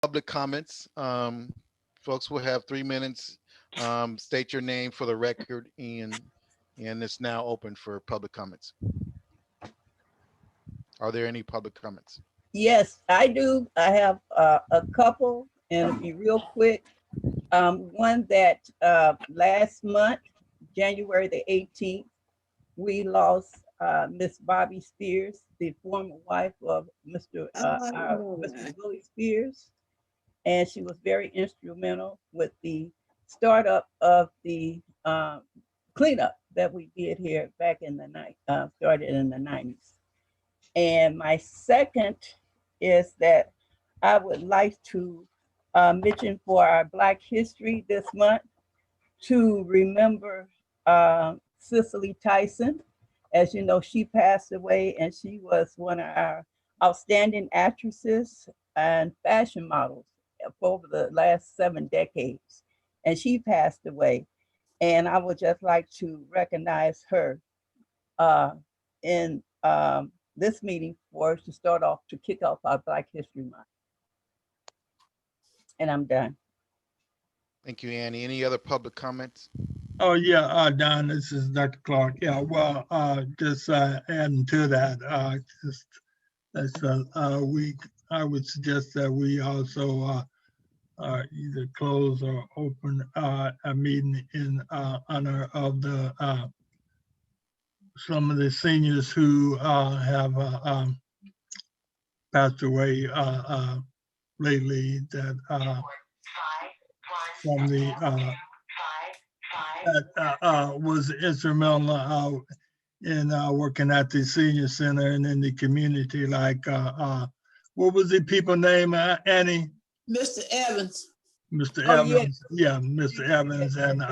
public comments. Folks will have 3 minutes. State your name for the record, and it's now open for public comments. Are there any public comments? Yes, I do. I have a couple, and it'll be real quick. One that last month, January the 18th, we lost Miss Bobby Spears, the former wife of Mr. Willie Spears, and she was very instrumental with the startup of the cleanup that we did here back in the night, started in the 90s. And my second is that I would like to mention for our Black History this month to remember Cicely Tyson. As you know, she passed away and she was one of our outstanding actresses and fashion models for over the last 7 decades. And she passed away. And I would just like to recognize her in this meeting for us to start off to kick off our Black History Month. And I'm done. Thank you, Annie. Any other public comments? Oh, yeah, Don, this is Dr. Clark. Yeah, well, just adding to that, I would suggest that we also either close or open a meeting in honor of the some of the seniors who have passed away lately that from the that was instrumental in working at the senior center and in the community. Like, what was the people name, Annie? Mr. Evans. Mr. Oh, Evans, yeah, Mr. Evans, and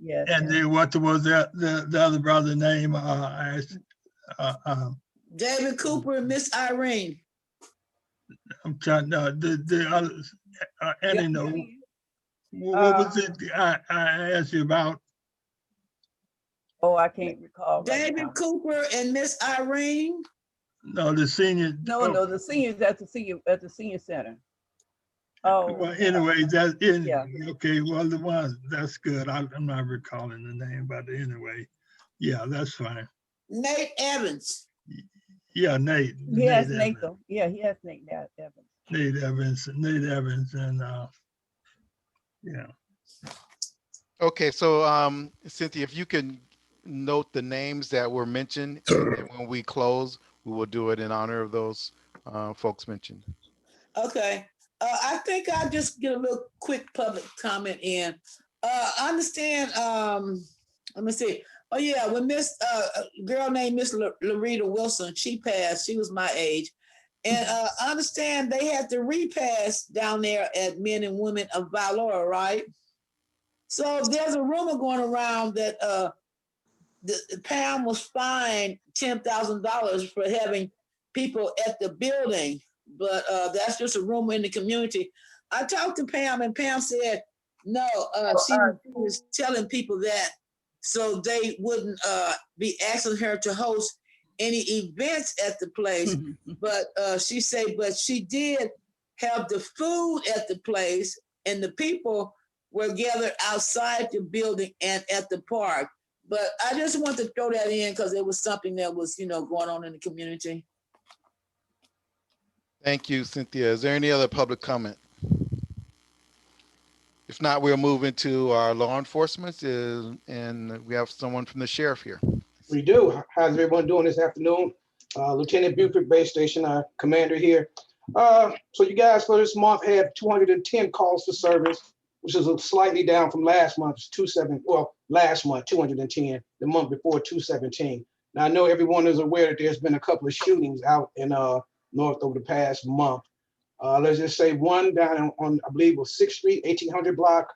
Yes. and then what was the other brother name? David Cooper and Miss Irene. I'm trying the others. Annie, know. What was it I asked you about? Oh, I can't recall. David Cooper and Miss Irene. No, the senior. No, the seniors at the senior center. Oh. Well, anyway, that in Yeah. okay. Well, the one that's good. I'm not recalling the name, but anyway, yeah, that's fine. Nate Evans. Yeah, Nate. He has Nate Nate Evans. though. Yeah, he has Nate Evans. Nate Evans, and yeah. Okay, so Cynthia, if you can note the names that were mentioned, and when we close, we will do it in honor of those folks mentioned. Okay. I think I'll just get a little quick public comment in. I understand, let me see. Oh yeah, when Miss girl named Miss Larita Wilson, she passed, she was my age. And I understand they had the repast down there at Men and Women of Valor, right? So there's a rumor going around that Pam was fined $10,000 for having people at the building, but that's just a rumor in the community. I talked to Pam, and Pam said, no, she was telling people that so they wouldn't be asking her to host any events at the place. But she said, but she did have the food at the place, and the people were gathered outside the building and at the park. But I just want to throw that in because it was something that was, going on in the community. Thank you, Cynthia. Is there any other public comment? If not, we'll move into our law enforcement, and we have someone from the sheriff here. We do. How's everyone doing this afternoon? Lieutenant Buford, base station commander here. So you guys for this month had 210 calls for service, which is slightly down from last month's 270. Well, last month 210. The month before 217. Now I know everyone is aware that there's been a couple of shootings out in North over the past month. Let's just say one down on I believe it was 6th Street, 1800 block,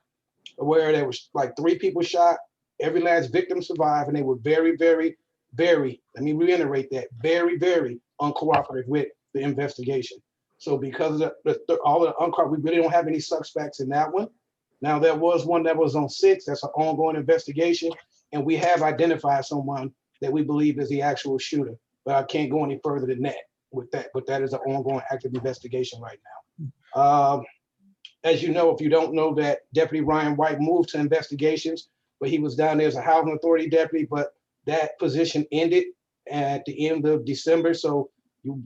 where there was like 3 people shot. Every last victim survived, and they were very, very, very, let me reiterate that, very, very uncooperative with the investigation. So because of all the uncooperative, we really don't have any suspects in that one. Now there was one that was on 6, that's an ongoing investigation, and we have identified someone that we believe is the actual shooter, but I can't go any further than that with that, but that is an ongoing active investigation right As you know, if you don't know, that Deputy Ryan White moved to investigations, but he was down there as a housing authority deputy, but that position ended at the end of December. So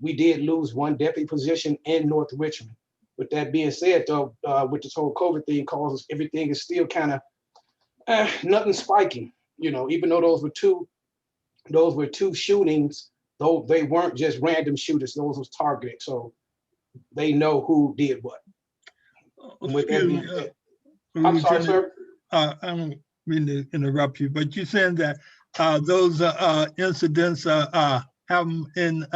we did lose one deputy position in North Richmond. With that being said, though, with this whole COVID thing causes everything is still kind of nothing spiking. You know, even though those were two shootings, though they weren't just random shooters, those was targeted. So they know who did what. And with that being said, I'm sorry, sir. I don't mean to interrupt you, but you're saying that those incidents happen in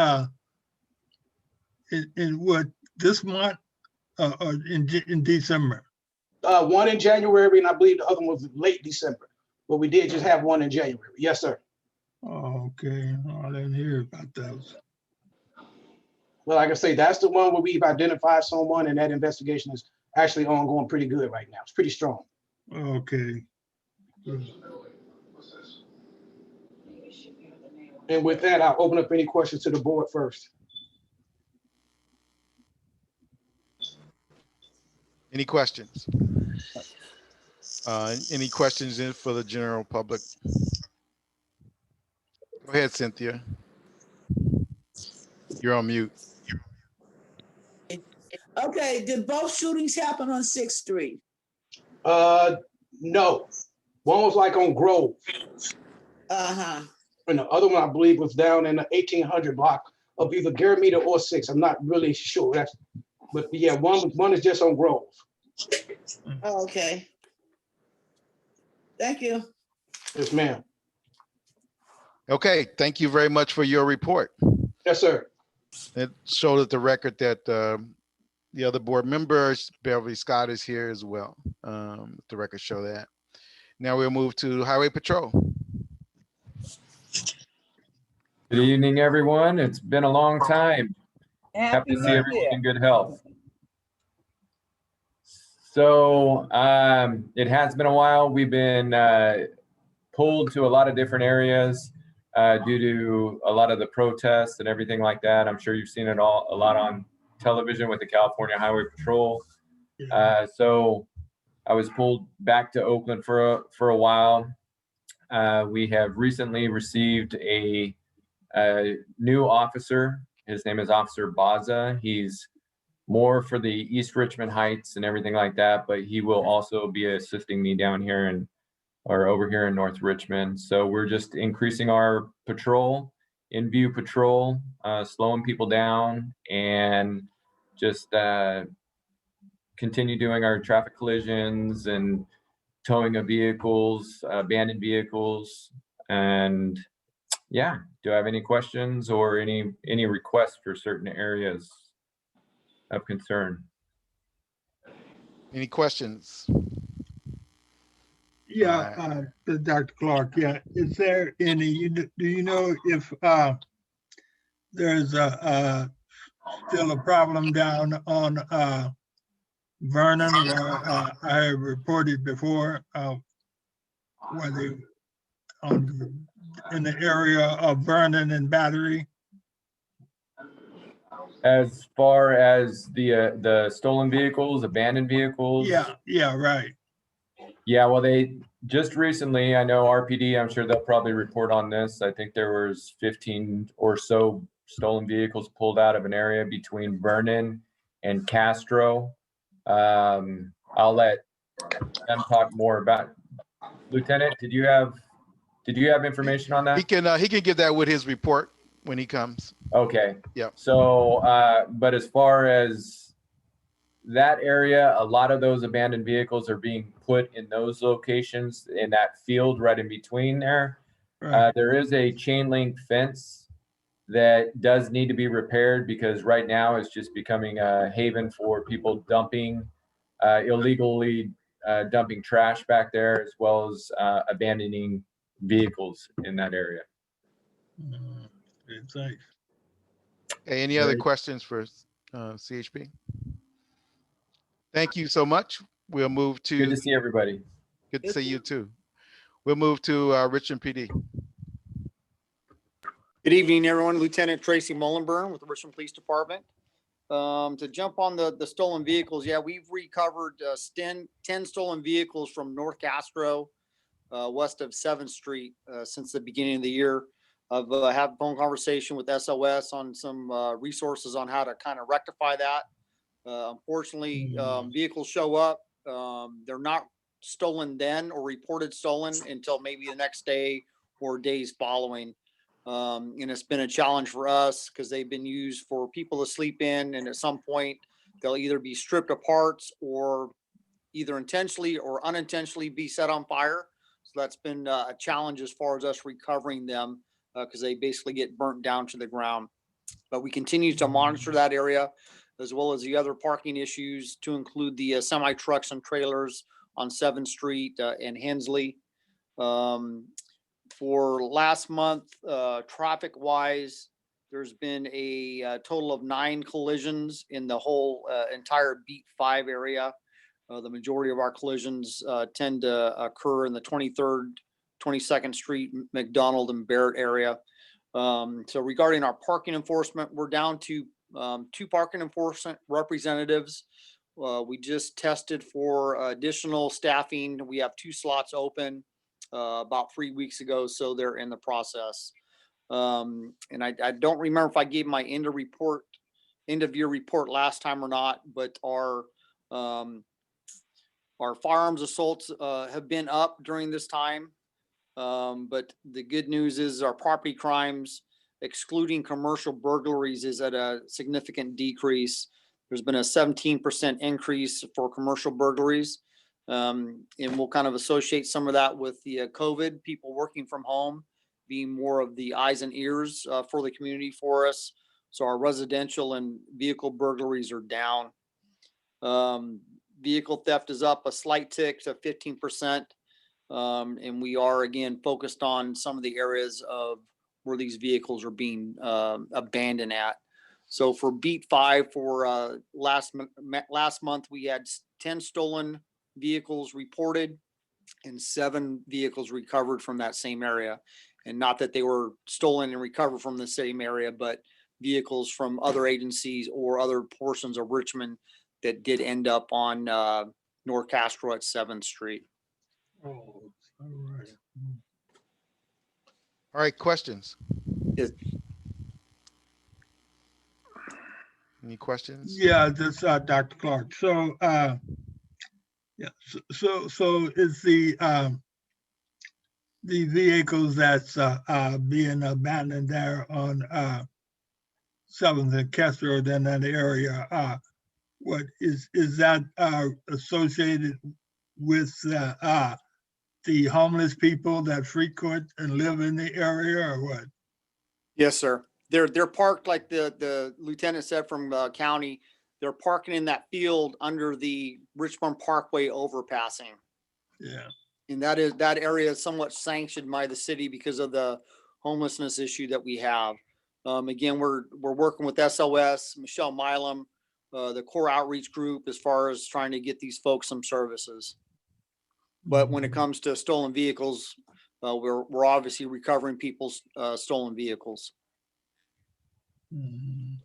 what, this month or in December? One in January, and I believe the other one was late December. But we did just have one in January. Yes, sir. Oh, okay. I didn't hear about those. Well, like I say, that's the one where we've identified someone, and that investigation is actually ongoing pretty good right now. It's pretty strong. Okay. And with that, I'll open up any questions to the board first. Any questions? Any questions in for the general public? Go ahead, Cynthia. You're on mute. Okay, did both shootings happen on 6th Street? No. One was like on Grove. Uh-huh. And the other one, I believe, was down in the 1800 block of either Garamita or 6. I'm not really sure. But yeah, one is just on Grove. Oh, okay. Thank you. Yes, ma'am. Okay, thank you very much for your report. Yes, sir. It showed at the record that the other board members, Beverly Scott, is here as well. The records show that. Now we'll move to Highway Patrol. Good evening, everyone. It's been a long time. Happy to see everyone in good health. So it has been a while. We've been pulled to a lot of different areas due to a lot of the protests and everything like that. I'm sure you've seen it a lot on television with the California Highway Patrol. So I was pulled back to Oakland for a while. We have recently received a new officer. His name is Officer Baza. He's more for the East Richmond Heights and everything like that, but he will also be assisting me down here or over here in North Richmond. So we're just increasing our patrol, in-view patrol, slowing people down, and just continue doing our traffic collisions and towing of vehicles, abandoned vehicles. And yeah, do I have any questions or any requests for certain areas of concern? Any questions? Yeah, Dr. Clark, yeah. Is there any, do you know if there's still a problem down on Vernon, where I reported before, where they in the area of Vernon and Battery? As far as the stolen vehicles, abandoned vehicles? Yeah, right. Yeah, well, they just recently, I know RPD, I'm sure they'll probably report on this. I think there was 15 or so stolen vehicles pulled out of an area between Vernon and Castro. I'll let them talk more about. Lieutenant, did you have information on that? He can give that with his report when he comes. Okay. Yeah. So, but as far as that area, a lot of those abandoned vehicles are being put in those locations in that field right in between there. Right. There is a chain link fence that does need to be repaired because right now it's just becoming a haven for people dumping, illegally dumping trash back there, as well as abandoning vehicles in that area. It's like, Okay, any other questions for CHP? Thank you so much. We'll move to. Good to see everybody. Good to see you too. We'll move to Richmond PD. Good evening, everyone. Lieutenant Tracy Mullenburn with the Richmond Police Department. To jump on the stolen vehicles, yeah, we've recovered 10 stolen vehicles from North Castro, west of 7th Street, since the beginning of the year. I've had a phone conversation with SOS on some resources on how to kind of rectify that. Unfortunately, vehicles show up. They're not stolen then or reported stolen until maybe the next day or days following. And it's been a challenge for us because they've been used for people to sleep in. And at some point, they'll either be stripped apart or either intentionally or unintentionally be set on fire. So that's been a challenge as far as us recovering them because they basically get burnt down to the ground. But we continue to monitor that area as well as the other parking issues, to include the semi trucks and trailers on 7th Street and Hensley. For last month, traffic wise, there's been a total of 9 collisions in the whole entire Beat 5 area. The majority of our collisions tend to occur in the 23rd, 22nd Street, McDonald and Barrett area. So regarding our parking enforcement, we're down to 2 parking enforcement representatives. We just tested for additional staffing. We have 2 slots open about 3 weeks ago, so they're in the process. And I don't remember if I gave my end of year report last time or not, but our firearms assaults have been up during this time. But the good news is our property crimes, excluding commercial burglaries, is at a significant decrease. There's been a 17% increase for commercial burglaries. And we'll kind of associate some of that with the COVID, people working from home being more of the eyes and ears for the community for us. So our residential and vehicle burglaries are down. Vehicle theft is up a slight tick to 15%. And we are again focused on some of the areas of where these vehicles are being abandoned at. So for Beat 5 for last month, we had 10 stolen vehicles reported and 7 vehicles recovered from that same area. And not that they were stolen and recovered from the same area, but vehicles from other agencies or other portions of Richmond that did end up on North Castro at 7th Street. Oh, all right. All right, questions? Is- Any questions? Yeah, this Dr. Clark. So yeah, so is the vehicles that's being abandoned there on 7th and Castro, then that area, what is that associated with the homeless people that frequent and live in the area, or what? Yes, sir. They're parked like the lieutenant said from county. They're parking in that field under the Richmond Parkway overpassing. Yeah. And that area is somewhat sanctioned by the city because of the homelessness issue that we have. Again, we're working with SOS, Michelle Milam, the core outreach group, as far as trying to get these folks some services. But when it comes to stolen vehicles, we're obviously recovering people's stolen vehicles. Mhm.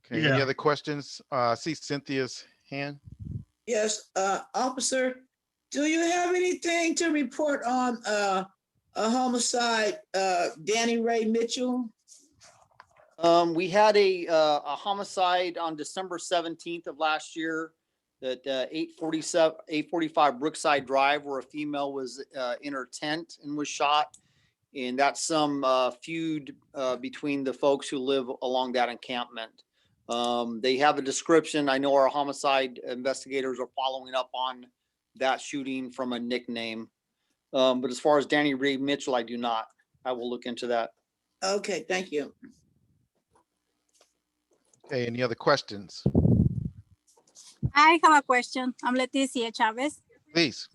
Okay, Yeah. any other questions? I see Cynthia's hand. Yes, officer, do you have anything to report on a homicide, Danny Ray Mitchell? We had a homicide on December 17th of last year at 845 Brookside Drive, where a female was in her tent and was shot. And that's some feud between the folks who live along that encampment. They have a description. I know our homicide investigators are following up on that shooting from a nickname. But as far as Danny Ray Mitchell, I do not. I will look into that. Okay, thank you. Okay, any other questions? I have a question. I'm Leticia Chavez. Please.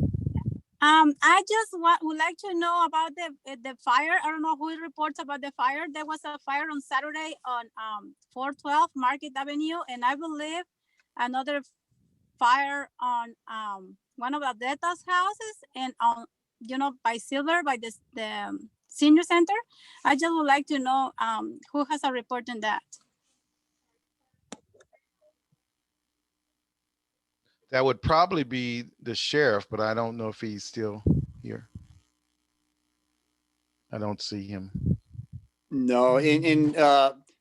I just would like to know about the fire. I don't know who reports about the fire. There was a fire on Saturday on 412 Market Avenue, and I believe another fire on one of Adeta's houses and on, by Silver, by the senior center. I just would like to know who has a report on that. That would probably be the sheriff, but I don't know if he's still here. I don't see him. No,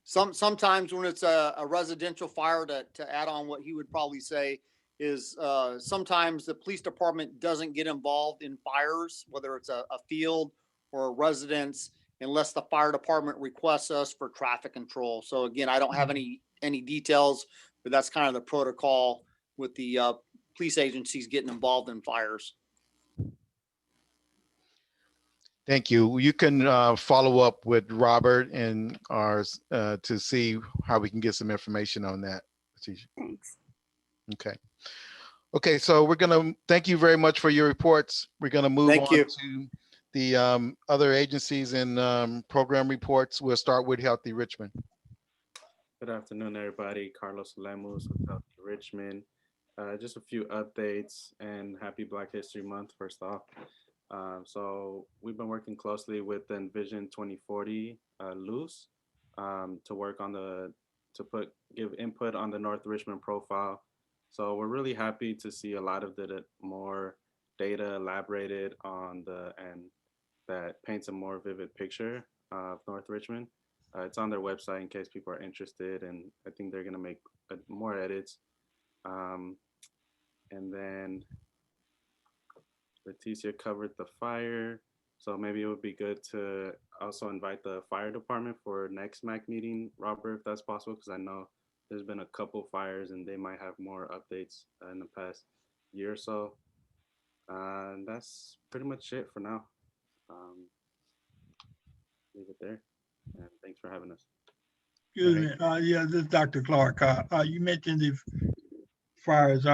sometimes when it's a residential fire, to add on what he would probably say is sometimes the police department doesn't get involved in fires, whether it's a field or a residence, unless the fire department requests us for traffic control. So again, I don't have any details, but that's kind of the protocol with the police agencies getting involved in fires. Thank you. You can follow up with Robert and ours to see how we can get some information on that. Leticia. Thanks. Okay. Okay, so we're gonna thank you very much for your reports. We're gonna move Thank on you. to the other agencies and program reports. We'll start with Healthy Richmond. Good afternoon, everybody. Carlos Lemus with Healthy Richmond. Just a few updates and happy Black History Month, first off. So we've been working closely with the Envision 2040 Loose to work on give input on the North Richmond profile. So we're really happy to see a lot of the more data elaborated on and that paints a more vivid picture of North Richmond. It's on their website in case people are interested, and I think they're gonna make more edits. And then Leticia covered the fire, so maybe it would be good to also invite the fire department for next MAC meeting, Robert, if that's possible, because I know there's been a couple fires and they might have more updates in the past year or so. And that's pretty much it for now. Leave it there, and thanks for having us. Excuse me. Yeah, this is Dr. Clark. You mentioned if fires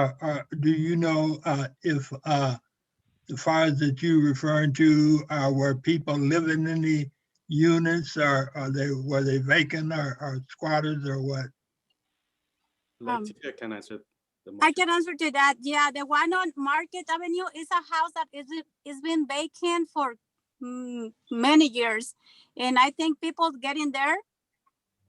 do you know if the fires that you referring to are where people living in the units, or were they vacant or squatters or what? Leticia can answer the I can answer to that. Yeah, the one on Market Avenue is a house that is been vacant for many years, and I think people get in there,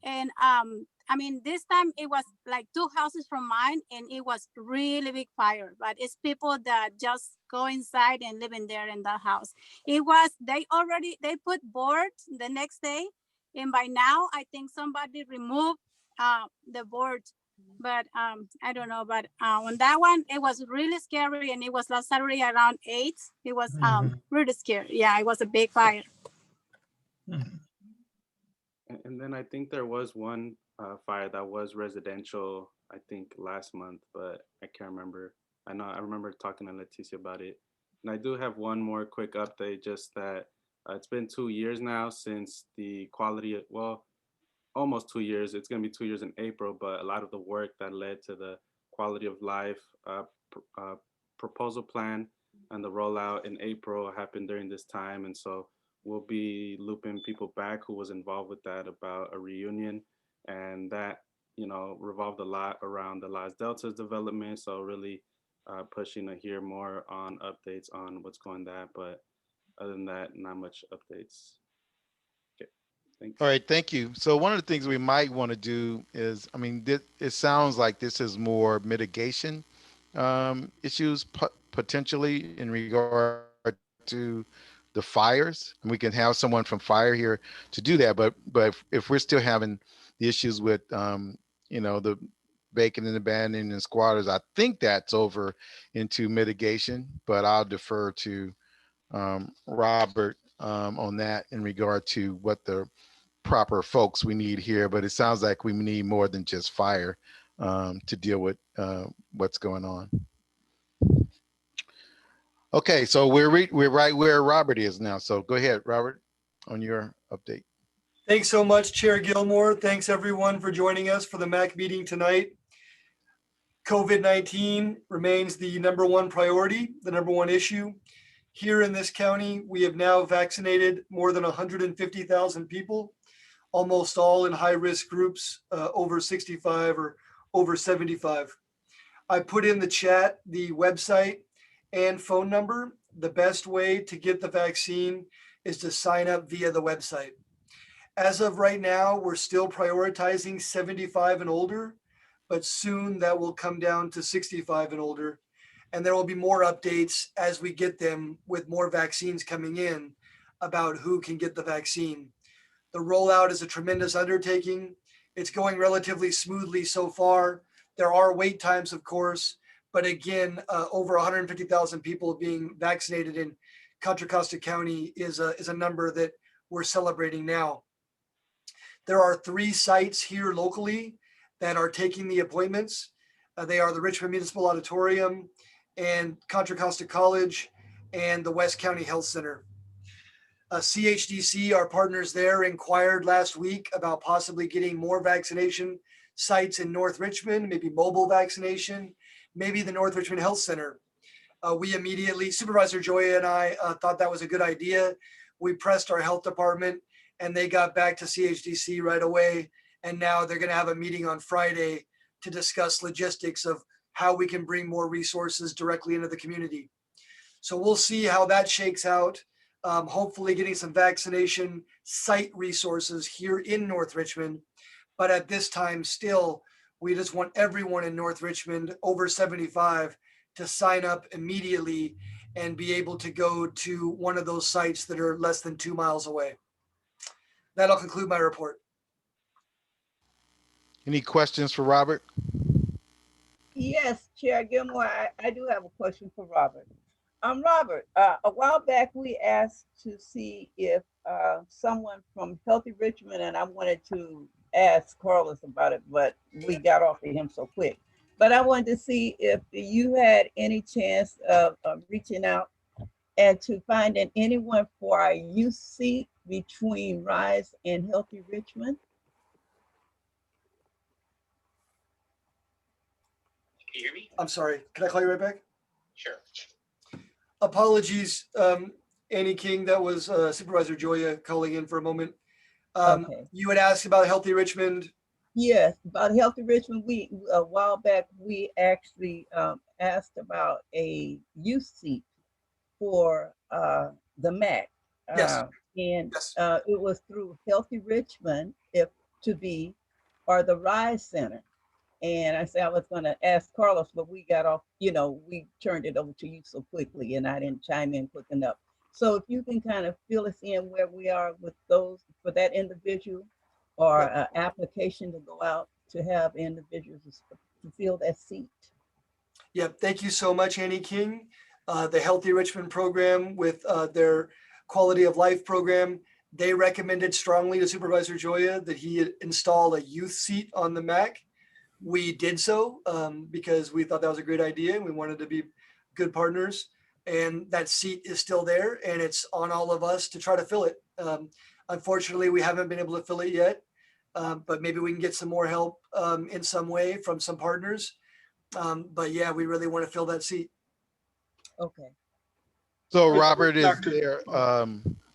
and I mean, this time it was like 2 houses from mine, and it was really big fire. But it's people that just go inside and live in there in the house. It was they put boards the next day, and by now I think somebody removed the board. But I don't know. But on that one, it was really scary, and it was last Saturday around 8. It was really scary. Yeah, it was a big fire. And then I think there was one fire that was residential, I think last month, but I can't remember. I remember talking to Leticia about it. And I do have one more quick update, just that it's been 2 years now since the quality, well, almost 2 years. It's going to be 2 years in April, but a lot of the work that led to the quality of life proposal plan and the rollout in April happened during this time. And so we'll be looping people back who was involved with that about a reunion. And that, revolved a lot around the Las Deltas development. So really pushing to hear more on updates on what's going on. But other than that, not much updates. Okay, thanks. All right, thank you. So one of the things we might want to do is, I mean, it sounds like this is more mitigation issues potentially in regard to the fires, and we can have someone from fire here to do that. But if we're still having the issues with the vacant and abandoning and squatters, I think that's over into mitigation. But I'll defer to Robert on that in regard to what the proper folks we need here. But it sounds like we need more than just fire to deal with what's going on. Okay, so we're right where Robert is now. So go ahead, Robert, on your update. Thanks so much, Chair Gilmore. Thanks everyone for joining us for the MAC meeting tonight. COVID-19 remains the number one priority, the number one issue. Here in this county, we have now vaccinated more than 150,000 people, almost all in high-risk groups, over 65 or over 75. I put in the chat the website and phone number. The best way to get the vaccine is to sign up via the website. As of right now, we're still prioritizing 75 and older, but soon that will come down to 65 and older. And there will be more updates as we get them with more vaccines coming in about who can get the vaccine. The rollout is a tremendous undertaking. It's going relatively smoothly so far. There are wait times, of course, but again, over 150,000 people being vaccinated in Contra Costa County is a number that we're celebrating now. There are 3 sites here locally that are taking the appointments. They are the Richmond Municipal Auditorium and Contra Costa College and the West County Health Center. CHDC, our partners there, inquired last week about possibly getting more vaccination sites in North Richmond, maybe mobile vaccination, maybe the North Richmond Health Center. We immediately, Supervisor Joya and I thought that was a good idea. We pressed our health department and they got back to CHDC right away. And now they're going to have a meeting on Friday to discuss logistics of how we can bring more resources directly into the community. So we'll see how that shakes out. Hopefully getting some vaccination site resources here in North Richmond. But at this time still, we just want everyone in North Richmond over 75 to sign up immediately and be able to go to one of those sites that are less than 2 miles away. That'll conclude my report. Any questions for Robert? Yes, Chair Gilmore, I do have a question for Robert. Robert, a while back we asked to see if someone from Healthy Richmond, and I wanted to ask Carlos about it, but we got off of him so quick. But I wanted to see if you had any chance of reaching out and to finding anyone for our youth seat between Rise and Healthy Richmond. Can you hear me? I'm sorry, can I call you right back? Sure. Apologies, Annie King, that was Supervisor Joya calling in for a moment. Okay. You had asked about Healthy Richmond. Yes, about Healthy Richmond. A while back, we actually asked about a youth seat for the MAC. Yes. And Yes. It was through Healthy Richmond, if to be, or the Rise Center. And I said I was going to ask Carlos, but we got off, we turned it over to you so quickly and I didn't chime in quick enough. So if you can kind of fill us in where we are with those for that individual or an application to go out to have individuals to fill that seat. Yeah, thank you so much, Annie King. The Healthy Richmond program with their quality of life program, they recommended strongly to Supervisor Joya that he install a youth seat on the MAC. We did so because we thought that was a great idea and we wanted to be good partners. And that seat is still there and it's on all of us to try to fill it. Unfortunately, we haven't been able to fill it yet, but maybe we can get some more help in some way from some partners. But yeah, we really want to fill that seat. Okay. So Robert, is Doctor- there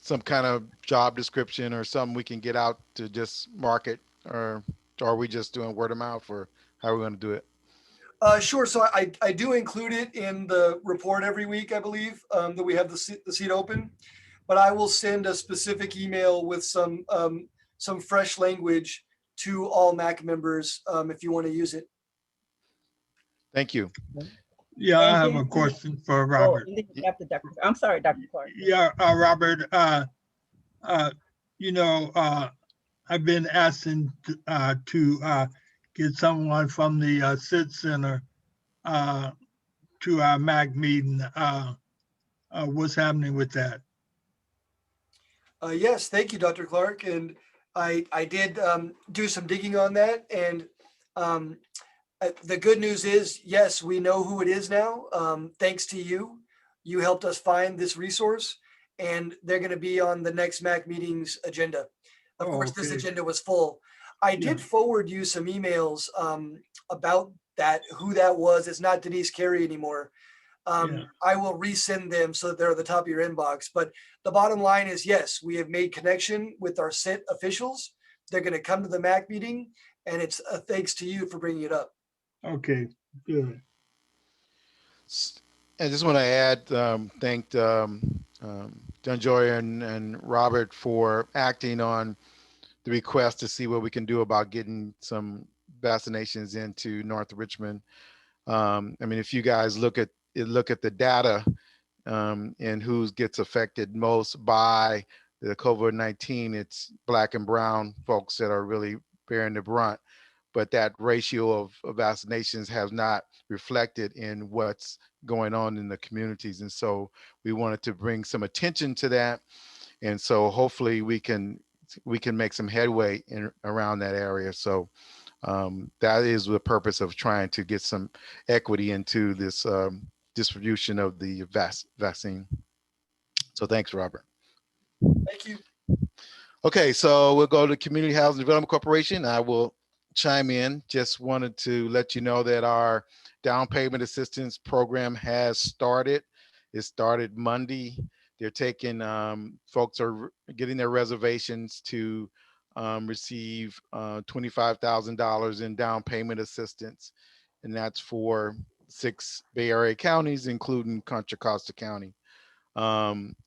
some kind of job description or something we can get out to just market, or are we just doing word of mouth, or how are we going to do it? Sure. So I do include it in the report every week, I believe, that we have the seat open, but I will send a specific email with some fresh language to all MAC members if you want to use it. Thank you. Yeah, I And have then- a question for Oh, Robert. and then after Dr. I'm sorry, Dr. Clark. Yeah, Robert, I've been asking to get someone from the SIT Center to our MAC meeting. What's happening with that? Yes, thank you, Dr. Clark. And I did do some digging on that. And the good news is, yes, we know who it is now. Thanks to you. You helped us find this resource and they're going to be on the next MAC meeting's agenda. Of course, this Okay. agenda was full. I did Yeah. forward you some emails about that, who that was. It's not Denise Carey anymore. Yeah. I will resend them so that they're at the top of your inbox. But the bottom line is, yes, we have made connection with our SIT officials. They're going to come to the MAC meeting, and it's a thanks to you for bringing it up. Okay, good. I just want to add, thank John Joy and Robert for acting on the request to see what we can do about getting some vaccinations into North Richmond. I mean, if you guys look at the data and who gets affected most by the COVID-19, it's Black and brown folks that are really bearing the brunt. But that ratio of vaccinations has not reflected in what's going on in the communities. And so we wanted to bring some attention to that. And so hopefully we can make some headway in around that area. So that is the purpose of trying to get some equity into this distribution of the vaccine. So thanks, Robert. Thank you. Okay, so we'll go to Community Housing Development Corporation. I will chime in. Just wanted to let you know that our down payment assistance program has started. It started Monday. They're taking, folks are getting their reservations to receive $25,000 in down payment assistance. And that's for 6 Bay Area counties, including Contra Costa County.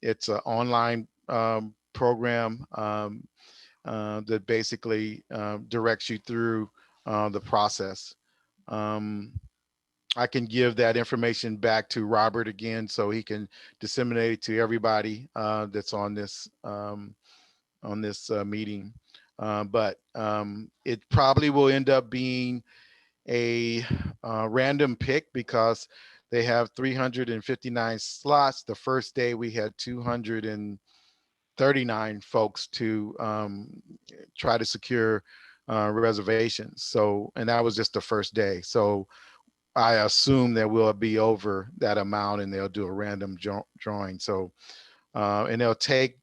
It's an online program that basically directs you through the process. I can give that information back to Robert again so he can disseminate it to everybody that's on this meeting. But it probably will end up being a random pick because they have 359 slots. The first day we had 239 folks to try to secure reservations. So, and that was just the first day. So I assume that we'll be over that amount and they'll do a random drawing. So, and they'll take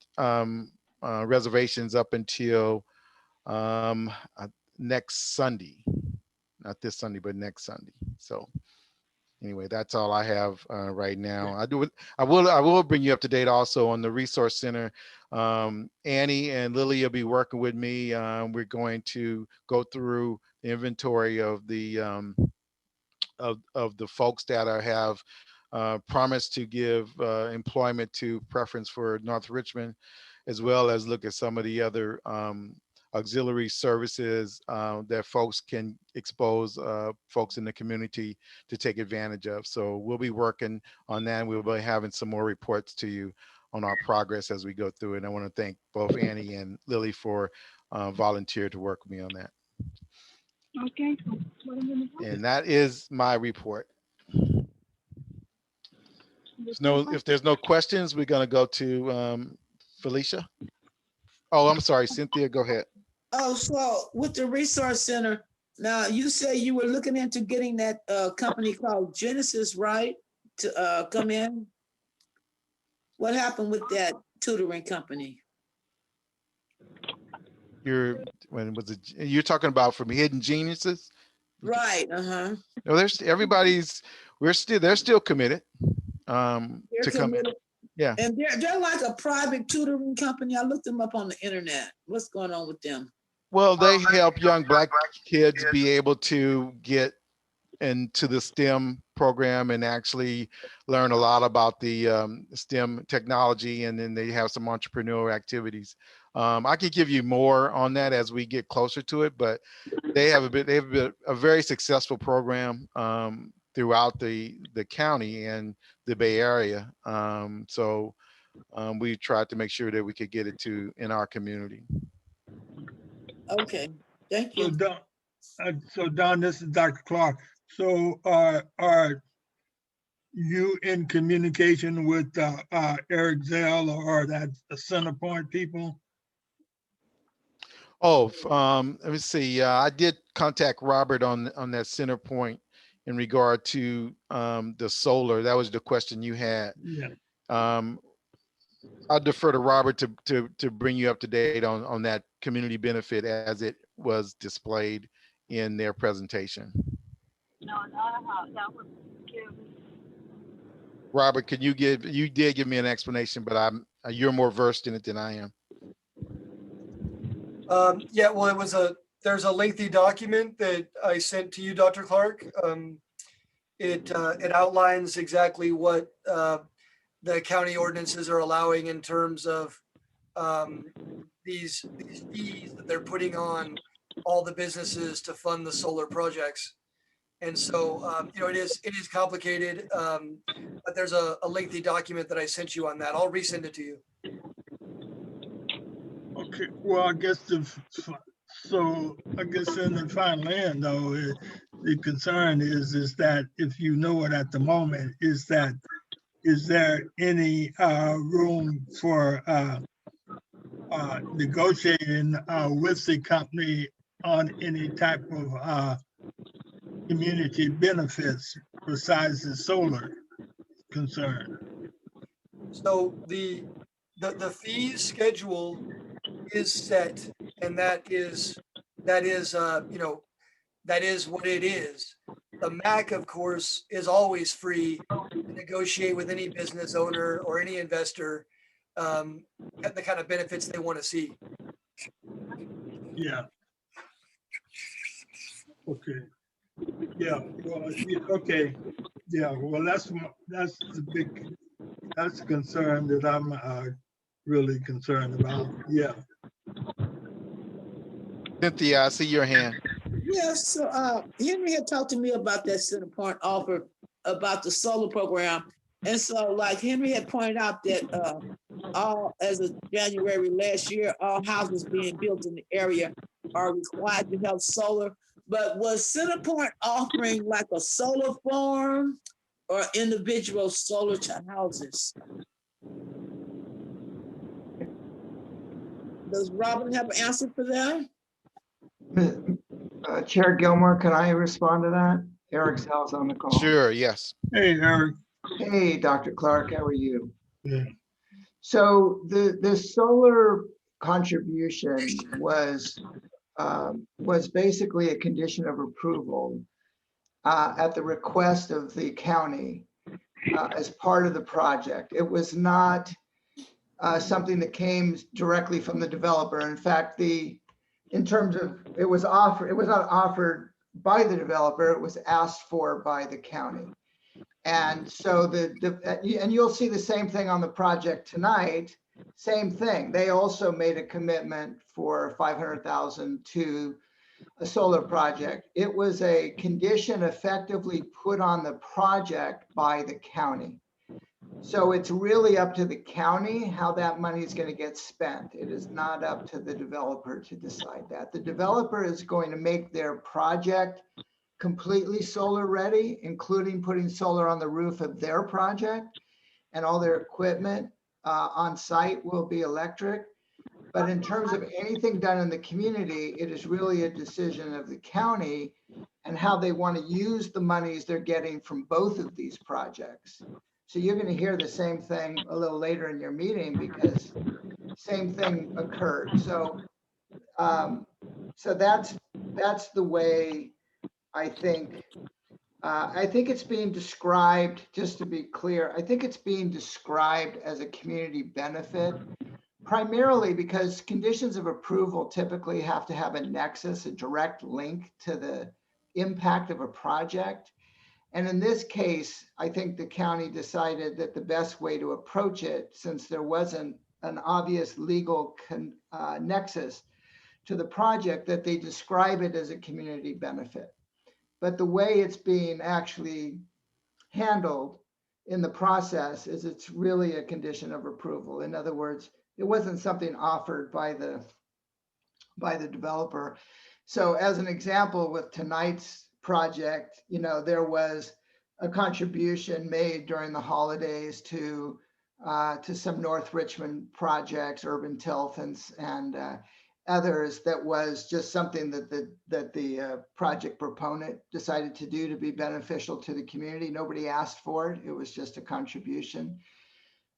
reservations up until um, next Sunday, not this Sunday, but next Sunday. So anyway, that's all I have right now. I will bring you up to date also on the Resource Center. Annie and Lily will be working with me. We're going to go through the inventory of the folks that have promised to give employment to preference for North Richmond, as well as look at some of the other auxiliary services that folks can expose folks in the community to take advantage of. So we'll be working on that. And we'll be having some more reports to you on our progress as we go through it. And I want to thank both Annie and Lily for volunteer to work with me on that. Okay. And that is my report. If there's no questions, we're going to go to Felicia. Oh, I'm sorry, Cynthia, go ahead. Oh, so with the Resource Center, now you say you were looking into getting that company called Genesis, right? To come in? What happened with that tutoring company? You're talking about from Hidden Geniuses? Right, uh-huh. No, they're still committed to come in. Yeah. And they're like a private tutoring company. I looked them up on the internet. What's going on with them? Well, they help young Black kids be able to get into the STEM program and actually learn a lot about the STEM technology, and then they have some entrepreneurial activities. I could give you more on that as we get closer to it, but they have a very successful program throughout the county and the Bay Area. So we tried to make sure that we could get it in our community. Okay, thank So you. Don, this is Dr. Clark. So are you in communication with Eric Zell or that Centerpoint people? Oh, let me see. I did contact Robert on that Centerpoint in regard to the solar. That was the question you had. Yeah. I'll defer to Robert to bring you up to date on that community benefit as it was displayed in their presentation. No, that was Robert, you did give me an explanation, but you're more versed in it than I am. Yeah, well, there's a lengthy document that I sent to you, Dr. Clark. It outlines exactly what the county ordinances are allowing in terms of these fees that they're putting on all the businesses to fund the solar projects. And so, it is complicated, but there's a lengthy document that I sent you on that. I'll resend it to you. Okay, well, I guess I guess in the final end though, the concern is that if you know it at the moment, is there any room for negotiating with the company on any type of community benefits besides the solar concern? So the fee schedule is set, and that is what it is. The MAC, of course, is always free to negotiate with any business owner or any investor the kind of benefits they want to see. Yeah. Okay. Yeah. Well, okay. Yeah. Well, that's the concern that I'm really concerned about. Yeah. Cynthia, I see your hand. Yes, so Henry had talked to me about that center point offer about the solar program. And so like Henry had pointed out that all as of January last year, all houses being built in the area are required to have solar. But was Centerpoint offering like a solar farm or individual solar houses? Does Robin have an answer for that? Chair Gilmore, can I respond to that? Eric Sal's on the call. Sure, yes. Hey, Eric. Hey, Dr. Clark, how are you? Yeah. So the solar contribution was basically a condition of approval at the request of the county as part of the project. It was not something that came directly from the developer. In fact, in terms of it was not offered by the developer, it was asked for by the county. And so and you'll see the same thing on the project tonight, same thing. They also made a commitment for 500,000 to a solar project. It was a condition effectively put on the project by the county. So it's really up to the county how that money is going to get spent. It is not up to the developer to decide that. The developer is going to make their project completely solar ready, including putting solar on the roof of their project, and all their equipment on site will be electric. But in terms of anything done in the community, it is really a decision of the county and how they want to use the monies they're getting from both of these projects. So you're going to hear the same thing a little later in your meeting because same thing occurred. So so that's the way I think it's being described, just to be clear, I think it's being described as a community benefit, primarily because conditions of approval typically have to have a nexus, a direct link to the impact of a project. And in this case, I think the county decided that the best way to approach it, since there wasn't an obvious legal nexus to the project, that they describe it as a community benefit. But the way it's being actually handled in the process is it's really a condition of approval. In other words, it wasn't something offered by the developer. So as an example, with tonight's project, there was a contribution made during the holidays to some North Richmond projects, Urban Tilth and others, that was just something that the project proponent decided to do to be beneficial to the community. Nobody asked for it. It was just a contribution.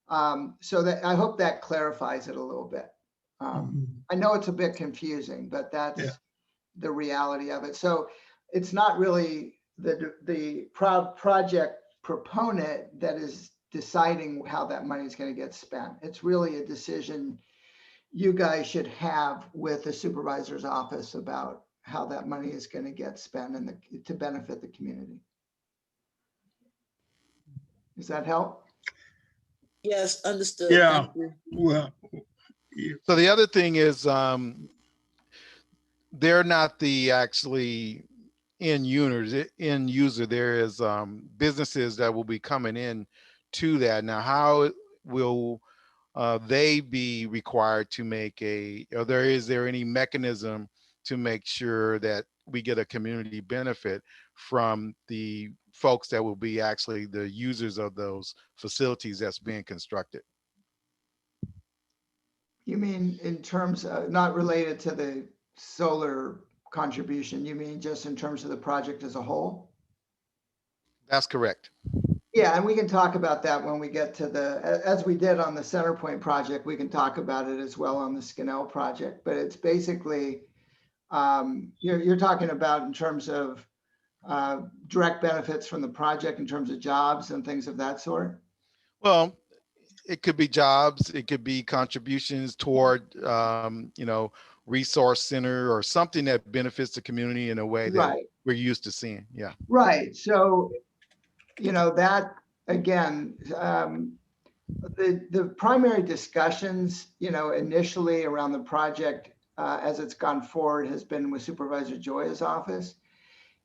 So that I hope that clarifies it a little bit. I know it's a bit confusing, but that's the reality of it. So it's not really the project proponent that is deciding how that money is going to get spent. It's really a decision you guys should have with the supervisor's office about how that money is going to get spent and to benefit the community. Does that help? Yes, understood. Yeah. Thank you. Well, So the other thing is they're not the actually end user. There is businesses that will be coming in to that. Now, how will they be required to make is there any mechanism to make sure that we get a community benefit from the folks that will be actually the users of those facilities that's being constructed? You mean in terms of, not related to the solar contribution, you mean just in terms of the project as a whole? That's correct. Yeah, and we can talk about that when we get to as we did on the Centerpoint project, we can talk about it as well on the Skinnell project, but it's basically, you're talking about in terms of direct benefits from the project in terms of jobs and things of that sort? Well, it could be jobs, it could be contributions toward, resource center or something that benefits the community in a way that Right, we're used to seeing. Yeah. right. So, that, again, the primary discussions, initially around the project, as it's gone forward, has been with Supervisor Joya's office.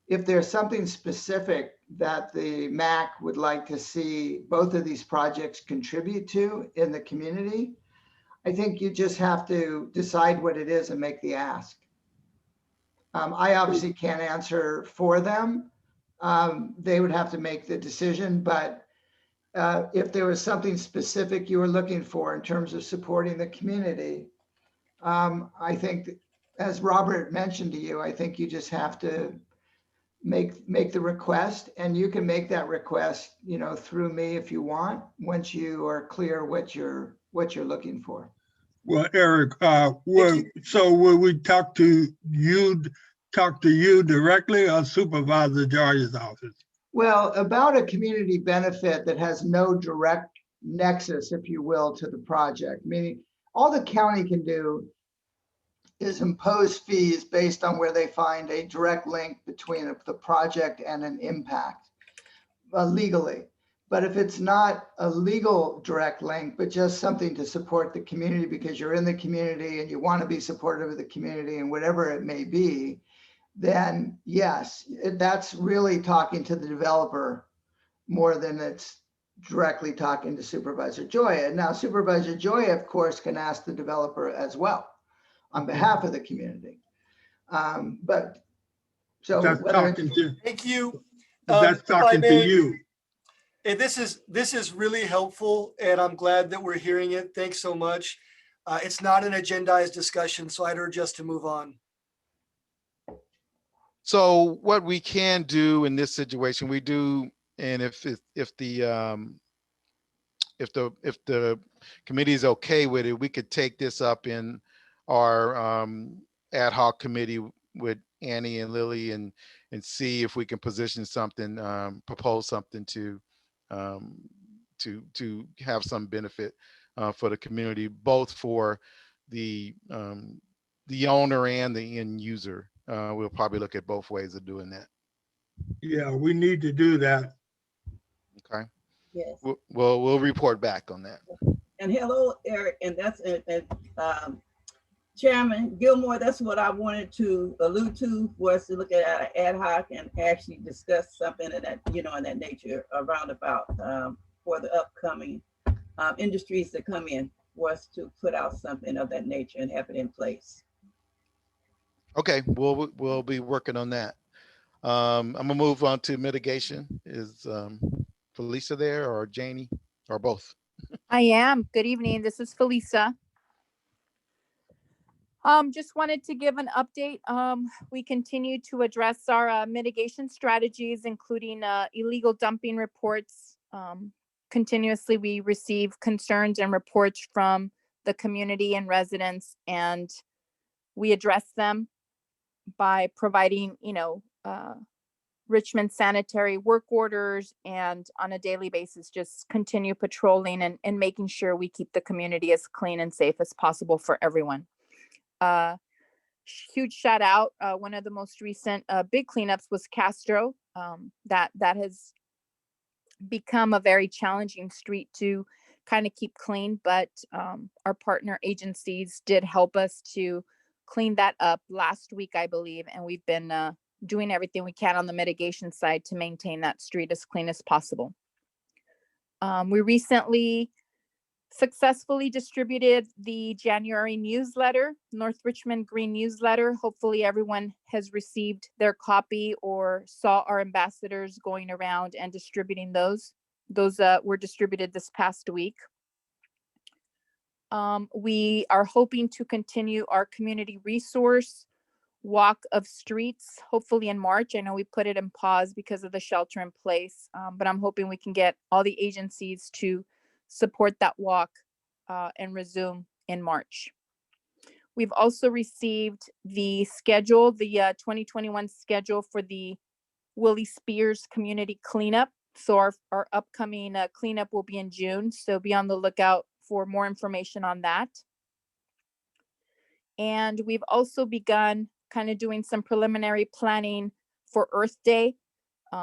If there's something specific that the MAC would like to see both of these projects contribute to in the community, I think you just have to decide what it is and make the ask. I obviously can't answer for them. They would have to make the decision, but if there was something specific you were looking for in terms of supporting the community, I think, as Robert mentioned to you, I think you just have to make the request, and you can make that request, through me if you want, once you are clear what you're looking for. Well, Eric, so will we talk to you directly or Supervisor Joya's office? Well, about a community benefit that has no direct nexus, if you will, to the project, meaning all the county can do is impose fees based on where they find a direct link between the project and an impact legally. But if it's not a legal direct link, but just something to support the community because you're in the community and you want to be supportive of the community and whatever it may be, then yes, that's really talking to the developer more than it's directly talking to Supervisor Joya. Now, Supervisor Joya, of course, can ask the developer as well on behalf of the community. But so That's whether talking to, Thank you. that's If I talking to may, you. this is really helpful, and I'm glad that we're hearing it. Thanks so much. It's not an agendized discussion, so I'd urge us to move on. So what we can do in this situation, we do, and if the committee is okay with it, we could take this up in our ad hoc committee with Annie and Lily and see if we can position something, propose something to have some benefit for the community, both for the owner and the end user. We'll probably look at both ways of doing that. Yeah, we need to do that. Okay. Yes. We'll report back on that. And hello, Eric, and that's Chairman Gilmore, that's what I wanted to allude to, was to look at ad hoc and actually discuss something of that, in that nature around about for the upcoming industries that come in, was to put out something of that nature and have it in place. Okay, we'll be working on that. I'm gonna move on to mitigation. Is Felisa there or Janie or both? I am. Good evening. This is Felisa. Just wanted to give an update. We continue to address our mitigation strategies, including illegal dumping reports. Continuously, we receive concerns and reports from the community and residents, and we address them by providing, Richmond sanitary work orders, and on a daily basis, just continue patrolling and making sure we keep the community as clean and safe as possible for everyone. Huge shout out. One of the most recent big cleanups was Castro. That has become a very challenging street to kind of keep clean, but our partner agencies did help us to cleaned that up last week, I believe, and we've been doing everything we can on the mitigation side to maintain that street as clean as possible. We recently successfully distributed the January newsletter, North Richmond Green newsletter. Hopefully everyone has received their copy or saw our ambassadors going around and distributing those. Those were distributed this past week. We are hoping to continue our community resource walk of streets, hopefully in March. I know we put it in pause because of the shelter in place, but I'm hoping we can get all the agencies to support that walk and resume in March. We've also received the schedule, the 2021 schedule for the Willie Spears Community Cleanup. So our upcoming cleanup will be in June. So be on the lookout for more information on that. And we've also begun kind of doing some preliminary planning for Earth Day.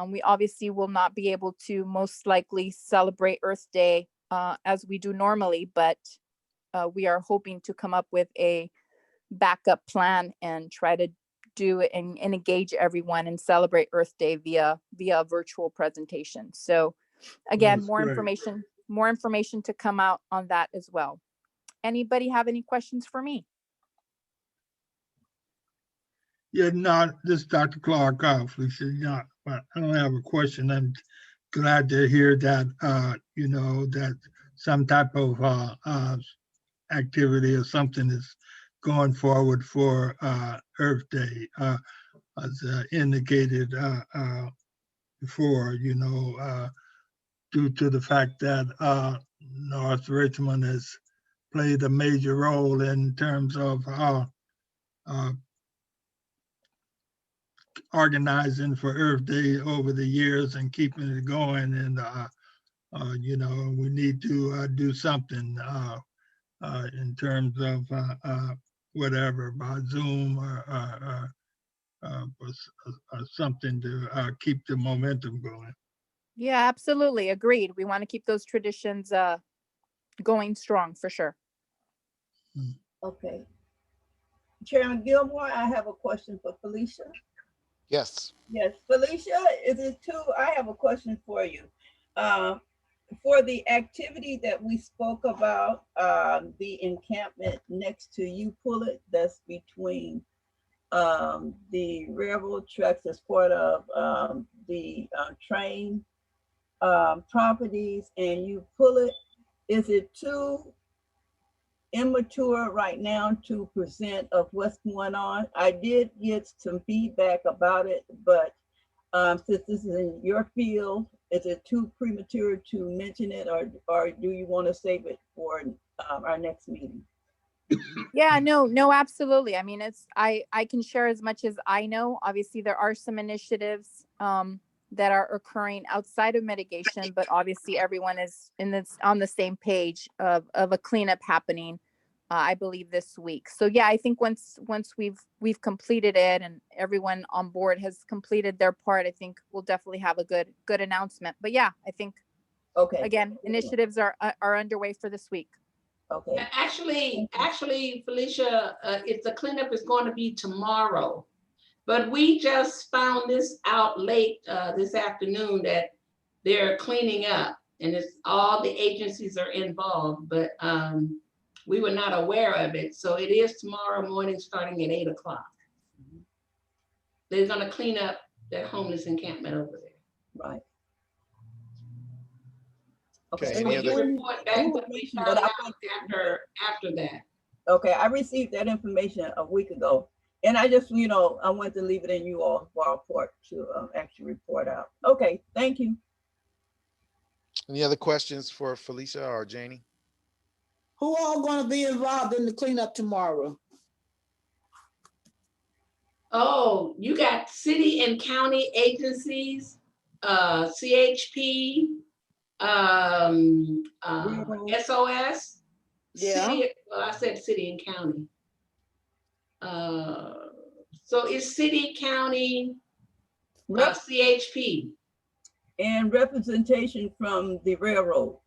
We obviously will not be able to most likely celebrate Earth Day as we do normally, but we are hoping to come up with a backup plan and try to do it and engage everyone and celebrate Earth Day via virtual presentation. So again, That's more great. information to come out on that as well. Anybody have any questions for me? Yeah, no, this is Dr. Clark, Felicia. Yeah, but I don't have a question. I'm glad to hear that, you know, that some type of activity or something is going forward for Earth Day. As indicated before, you know, due to the fact that North Richmond has played a major role in terms of organizing for Earth Day over the years and keeping it going. And, you know, we need to do something in terms of whatever, by Zoom or something to keep the momentum going. Yeah, absolutely. Agreed. We want to keep those traditions going strong for sure. Okay. Chairman Gilmore, I have a question for Felicia. Yes. Yes, Felicia, is it too? I have a question for you. For the activity that we spoke about, the encampment next to you pull it, that's between the railroad tracks as part of the train properties, and you pull it. Is it too immature right now to present of what's going on? I did get some feedback about it, but since this is in your field, is it too premature to mention it, or do you want to save it for our next meeting? Yeah, no, absolutely. I mean, I can share as much as I know. Obviously, there are some initiatives that are occurring outside of mitigation, but obviously everyone is on the same page of a cleanup happening, I believe this week. So yeah, I think once we've completed it and everyone on board has completed their part, I think we'll definitely have a good announcement. But yeah, I think again, initiatives are underway for this week. Okay. Actually, Felicia, if the cleanup is going to be tomorrow, but we just found this out late this afternoon that they're cleaning up, and it's all the agencies are involved, but we were not aware of it. So it is tomorrow morning, starting at 8 o'clock. They're going to clean up that homeless encampment over there. Right. Okay. So Any you other? report back what we found out after that. Okay, I received that information a week ago, and I just, you know, I want to leave it in you all for our report to actually report out. Okay, thank you. Any other questions for Felicia or Janie? Who all going to be involved in the cleanup tomorrow? Oh, you got city and county agencies, CHP, SOS. Yeah. City, well, I said city and county. So it's city, county, CHP. And representation from the railroads.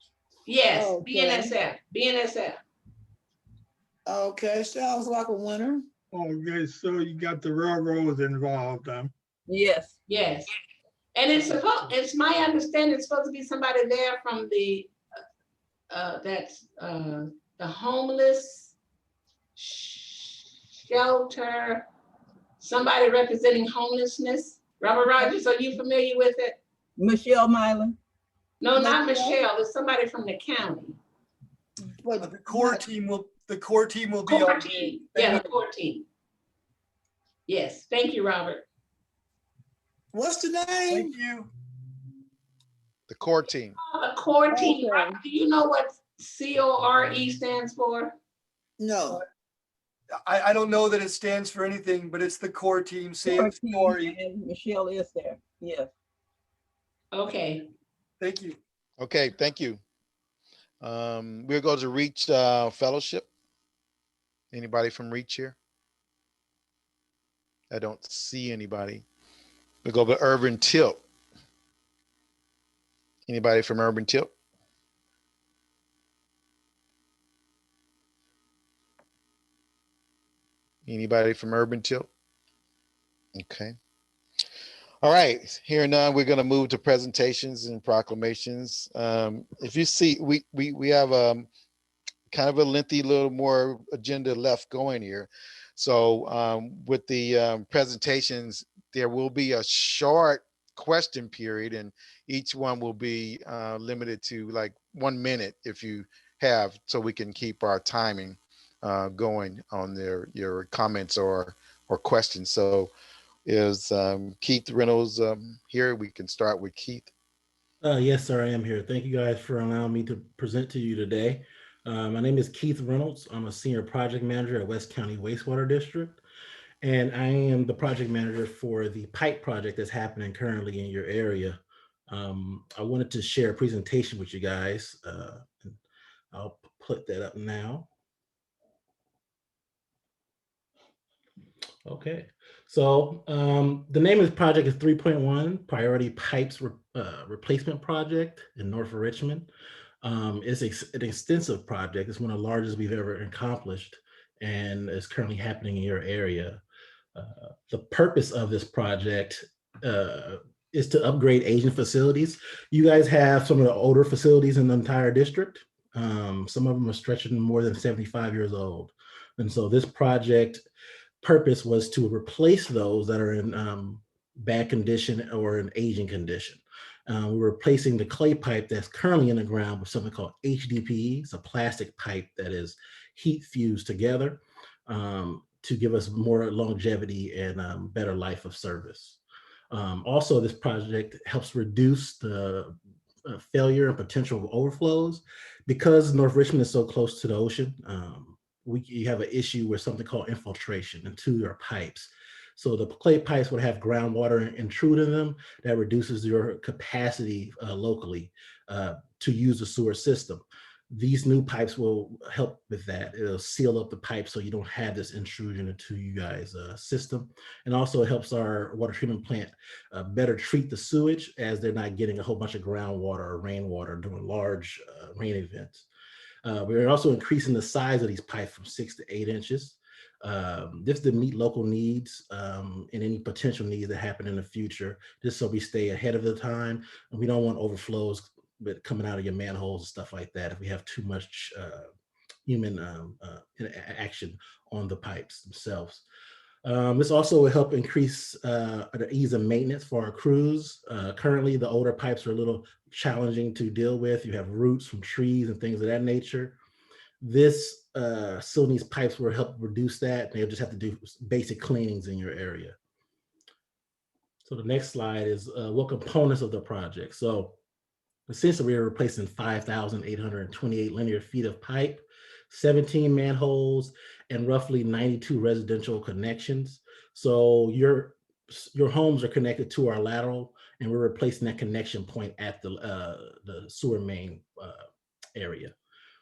Yes, Okay. BNSF. Okay, sounds like a winner. Okay, so you got the railroads involved, Yes. Yes. And it's my understanding, it's supposed to be somebody there from the, that's, the homeless shelter, somebody representing homelessness. Robert Rogers, are you familiar with it? Michelle Mylan. No, not Michelle, it's somebody from the county. The core team will be Core on. team, yeah, the core team. Yes, thank you, Robert. What's the name? Thank you. The core team. The core team, Okay. do you know what CORE stands for? No. I don't know that it stands for anything, but it's the core team. Same Core team, story. and Michelle is there. Yes. Okay. Thank you. Okay, thank you. We'll go to Reach Fellowship. Anybody from Reach here? I don't see anybody. We'll go to Urban Tilt. Anybody from Urban Tilt? Anybody from Urban Tilt? Okay. All right. Here now we're going to move to presentations and proclamations. If you see, we have kind of a lengthy little more agenda left going here. So with the presentations, there will be a short question period, and each one will be limited to like 1 minute if you have, so we can keep our timing going on your comments or questions. So is Keith Reynolds here? We can start with Keith. Yes, sir, I am here. Thank you guys for allowing me to present to you today. My name is Keith Reynolds. I'm a senior project manager at West County Wastewater District, and I am the project manager for the pipe project that's happening currently in your area. I wanted to share a presentation with you guys. I'll put that up now. Okay, so the name of the project is 3.1 Priority Pipes Replacement Project in North Richmond. It's an extensive project. It's one of the largest we've ever accomplished, and is currently happening in your area. The purpose of this project is to upgrade aging facilities. You guys have some of the older facilities in the entire district. Some of them are stretching more than 75 years old. And so this project purpose was to replace those that are in bad condition or in aging condition. We're replacing the clay pipe that's currently in the ground with something called HDPE. It's a plastic pipe that is heat fused together to give us more longevity and better life of service. Also, this project helps reduce the failure and potential overflows. Because North Richmond is so close to the ocean, you have an issue with something called infiltration into your pipes. So the clay pipes would have groundwater intrude in them. That reduces your capacity locally to use the sewer system. These new pipes will help with that. It'll seal up the pipe so you don't have this intrusion into you guys' system. And also it helps our water treatment plant better treat the sewage, as they're not getting a whole bunch of groundwater or rainwater during large rain events. We're also increasing the size of these pipes from 6 to 8 inches. This to meet local needs and any potential needs that happen in the future, just so we stay ahead of the time. And we don't want overflows coming out of your manholes and stuff like that if we have too much human action on the pipes themselves. This also will help increase the ease of maintenance for our crews. Currently, the older pipes are a little challenging to deal with. You have roots from trees and things of that nature. This these pipes will help reduce that. They'll just have to do basic cleanings in your area. So the next slide is what components of the project. So essentially, we are replacing 5,828 linear feet of pipe, 17 manholes, and roughly 92 residential connections. So your homes are connected to our lateral, and we're replacing that connection point at the sewer main area.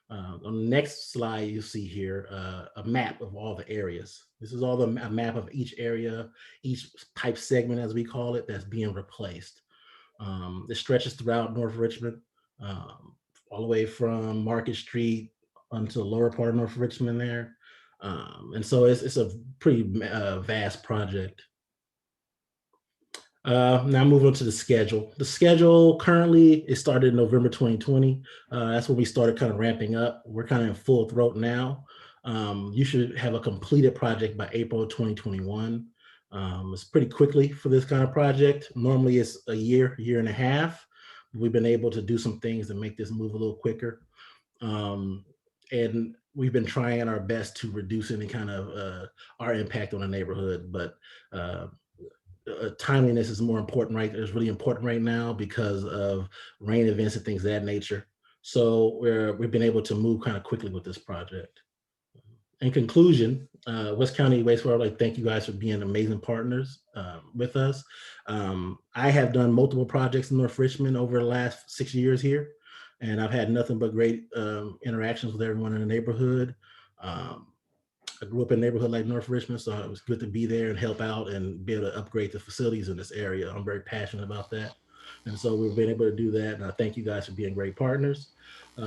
On the next slide, you see here a map of all the areas. This is a map of each area, each pipe segment, as we call it, that's being replaced. It stretches throughout North Richmond, all the way from Market Street onto the lower part of North Richmond there. And so it's a pretty vast project. Now moving on to the schedule. The schedule currently is started in November 2020. That's when we started kind of ramping up. We're kind of in full throat now. You should have a completed project by April 2021. It's pretty quickly for this kind of project. Normally it's a year and a half. We've been able to do some things to make this move a little quicker. And we've been trying our best to reduce any kind of our impact on the neighborhood, but timeliness is more important, right? It's really important right now because of rain events and things of that nature. So we've been able to move kind of quickly with this project. In conclusion, West County Wastewater, like, thank you guys for being amazing partners with us. I have done multiple projects in North Richmond over the last 6 years here, and I've had nothing but great interactions with everyone in the neighborhood. I grew up in a neighborhood like North Richmond, so it was good to be there and help out and be able to upgrade the facilities in this area. I'm very passionate about that. And so we've been able to do that. And I thank you guys for being great partners. We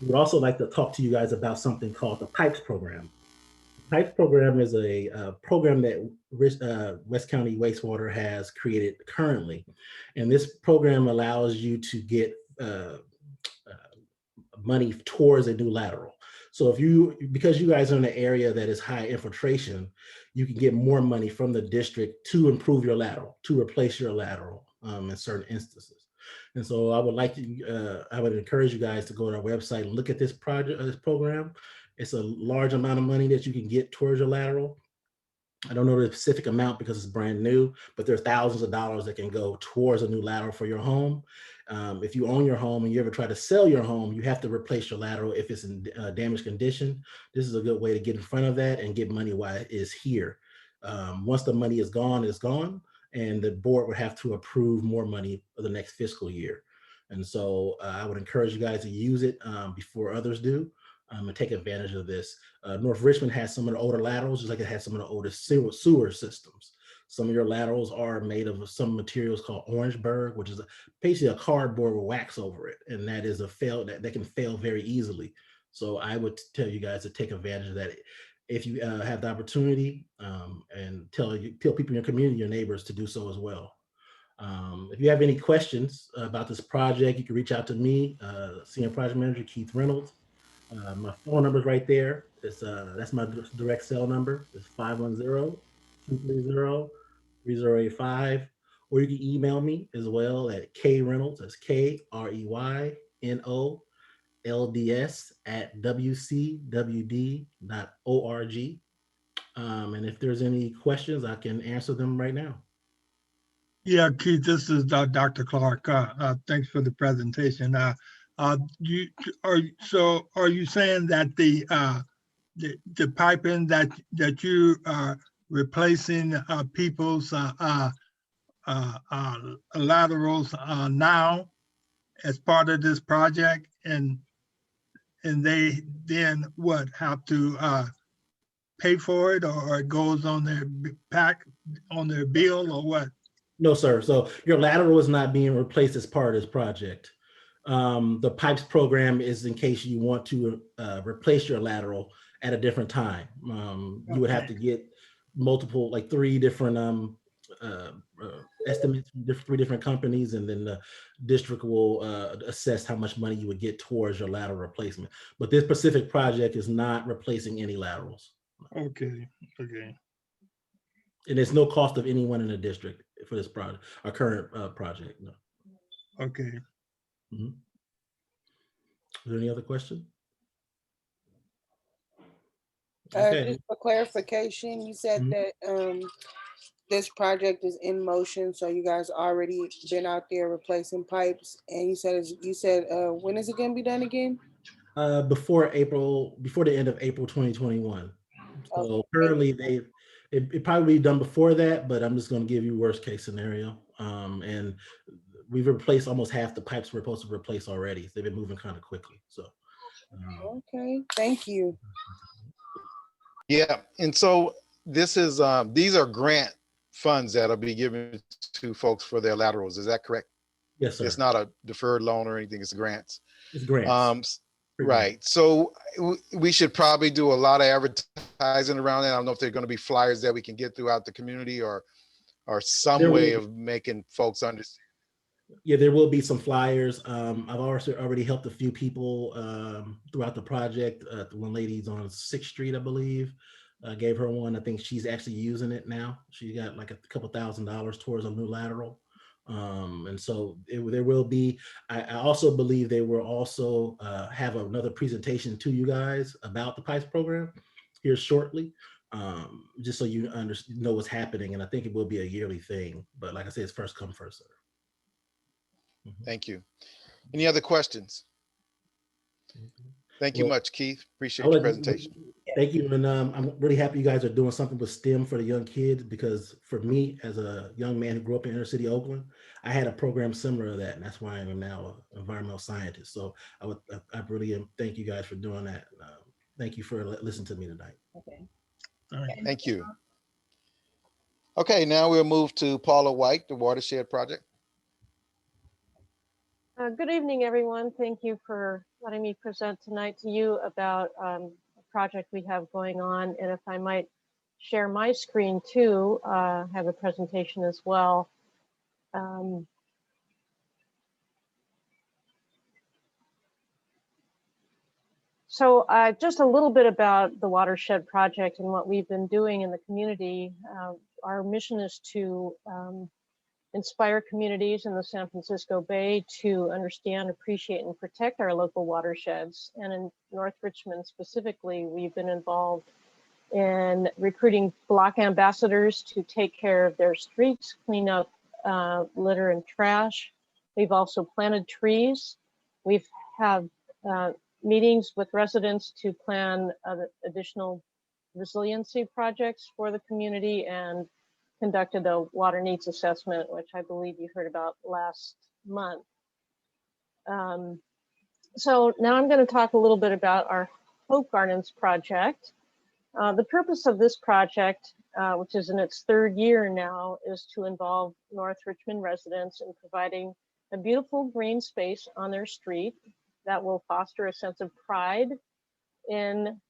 would also like to talk to you guys about something called the PIPES program. The PIPES program is a program that West County Wastewater has created currently. And this program allows you to get money towards a new lateral. So because you guys are in an area that is high infiltration, you can get more money from the district to improve your lateral, to replace your lateral in certain instances. And so I would encourage you guys to go to our website and look at this project, this program. It's a large amount of money that you can get towards your lateral. I don't know the specific amount because it's brand new, but there's thousands of dollars that can go towards a new lateral for your home. If you own your home and you ever try to sell your home, you have to replace your lateral if it's in damaged condition. This is a good way to get in front of that and get money while it is here. Once the money is gone, it's gone, and the board would have to approve more money for the next fiscal year. And so I would encourage you guys to use it before others do. And take advantage of this. North Richmond has some of the older laterals, just like it has some of the oldest sewer systems. Some of your laterals are made of some materials called Orangeburg, which is basically a cardboard with wax over it, and that is that can fail very easily. So I would tell you guys to take advantage of that if you have the opportunity, and tell people in your community, your neighbors, to do so as well. If you have any questions about this project, you can reach out to me, Senior Project Manager Keith Reynolds. My phone number is right there. That's my direct cell number. It's 510-230-3085. Or you can email me as well at kreynolds, that's KREYNOLDS @wcwd.org. And if there's any questions, I can answer them right now. Yeah, Keith, this is Dr. Clark. Thanks for the presentation. Are you saying that the piping that you are replacing people's laterals now as part of this project, and they then have to pay for it, or it goes on their bill, or what? No, sir. So your lateral is not being replaced as part of this project. The PIPES program is in case you want to replace your lateral at a different time. You would have to get multiple, like 3 different estimates from 3 different companies, and then the district will assess how much money you would get towards your lateral replacement. But this specific project is not replacing any laterals. Okay. And there's no cost of anyone in the district for this project, our current project. No. Okay. Mm-hmm. Is there any other question? Okay. Just for clarification, you said that this project is in motion, so you guys already been out there replacing pipes, and you said when is it going to be done again? Before the end of April 2021. So currently it probably be done before that, but I'm just going to give you worst case scenario. And we've replaced almost half the pipes we're supposed to replace already. They've been moving kind of quickly. So okay, thank you. Yeah, and so this is these are grant funds that'll be given to folks for their laterals. Is that correct? Yes, sir. It's not a deferred loan or anything. It's grants. It's grants. Right. So we should probably do a lot of advertising around that. I don't know if there are going to be flyers that we can get throughout the community or some There way will, of making folks understand. yeah, there will be some flyers. I've also already helped a few people throughout the project. The one lady's on 6th Street, I believe. Gave her one. I think she's actually using it now. She got like a couple $1,000s towards a new lateral. And so there will be, I also believe they will also have another presentation to you guys about the PICE program here shortly, just so you know what's happening. And I think it will be a yearly thing, but like I said, it's first come, first serve. Thank you. Any other questions? Thank you Well, much, Keith. Appreciate I'll your let presentation. thank you. And I'm really happy you guys are doing something with STEM for the young kids, because for me, as a young man who grew up in inner city Oakland, I had a program similar to that. And that's why I'm now an environmental scientist. So I really thank you guys for doing that. Thank you for listening to me tonight. Okay. All right. Thank you. Okay, now we'll move to Paula White, the Watershed Project. Good evening, everyone. Thank you for letting me present tonight to you about a project we have going on. And if I might share my screen too, have a presentation as well. So just a little bit about the Watershed Project and what we've been doing in the community. Our mission is to inspire communities in the San Francisco Bay to understand, appreciate, and protect our local watersheds. And in North Richmond specifically, we've been involved in recruiting block ambassadors to take care of their streets, clean up litter and trash. We've also planted trees. We've had meetings with residents to plan additional resiliency projects for the community, and conducted a water needs assessment, which I believe you heard about last month. So now I'm going to talk a little bit about our Hope Gardens project. The purpose of this project, which is in its 3rd year now, is to involve North Richmond residents in providing a beautiful green space on their street that will foster a sense of pride in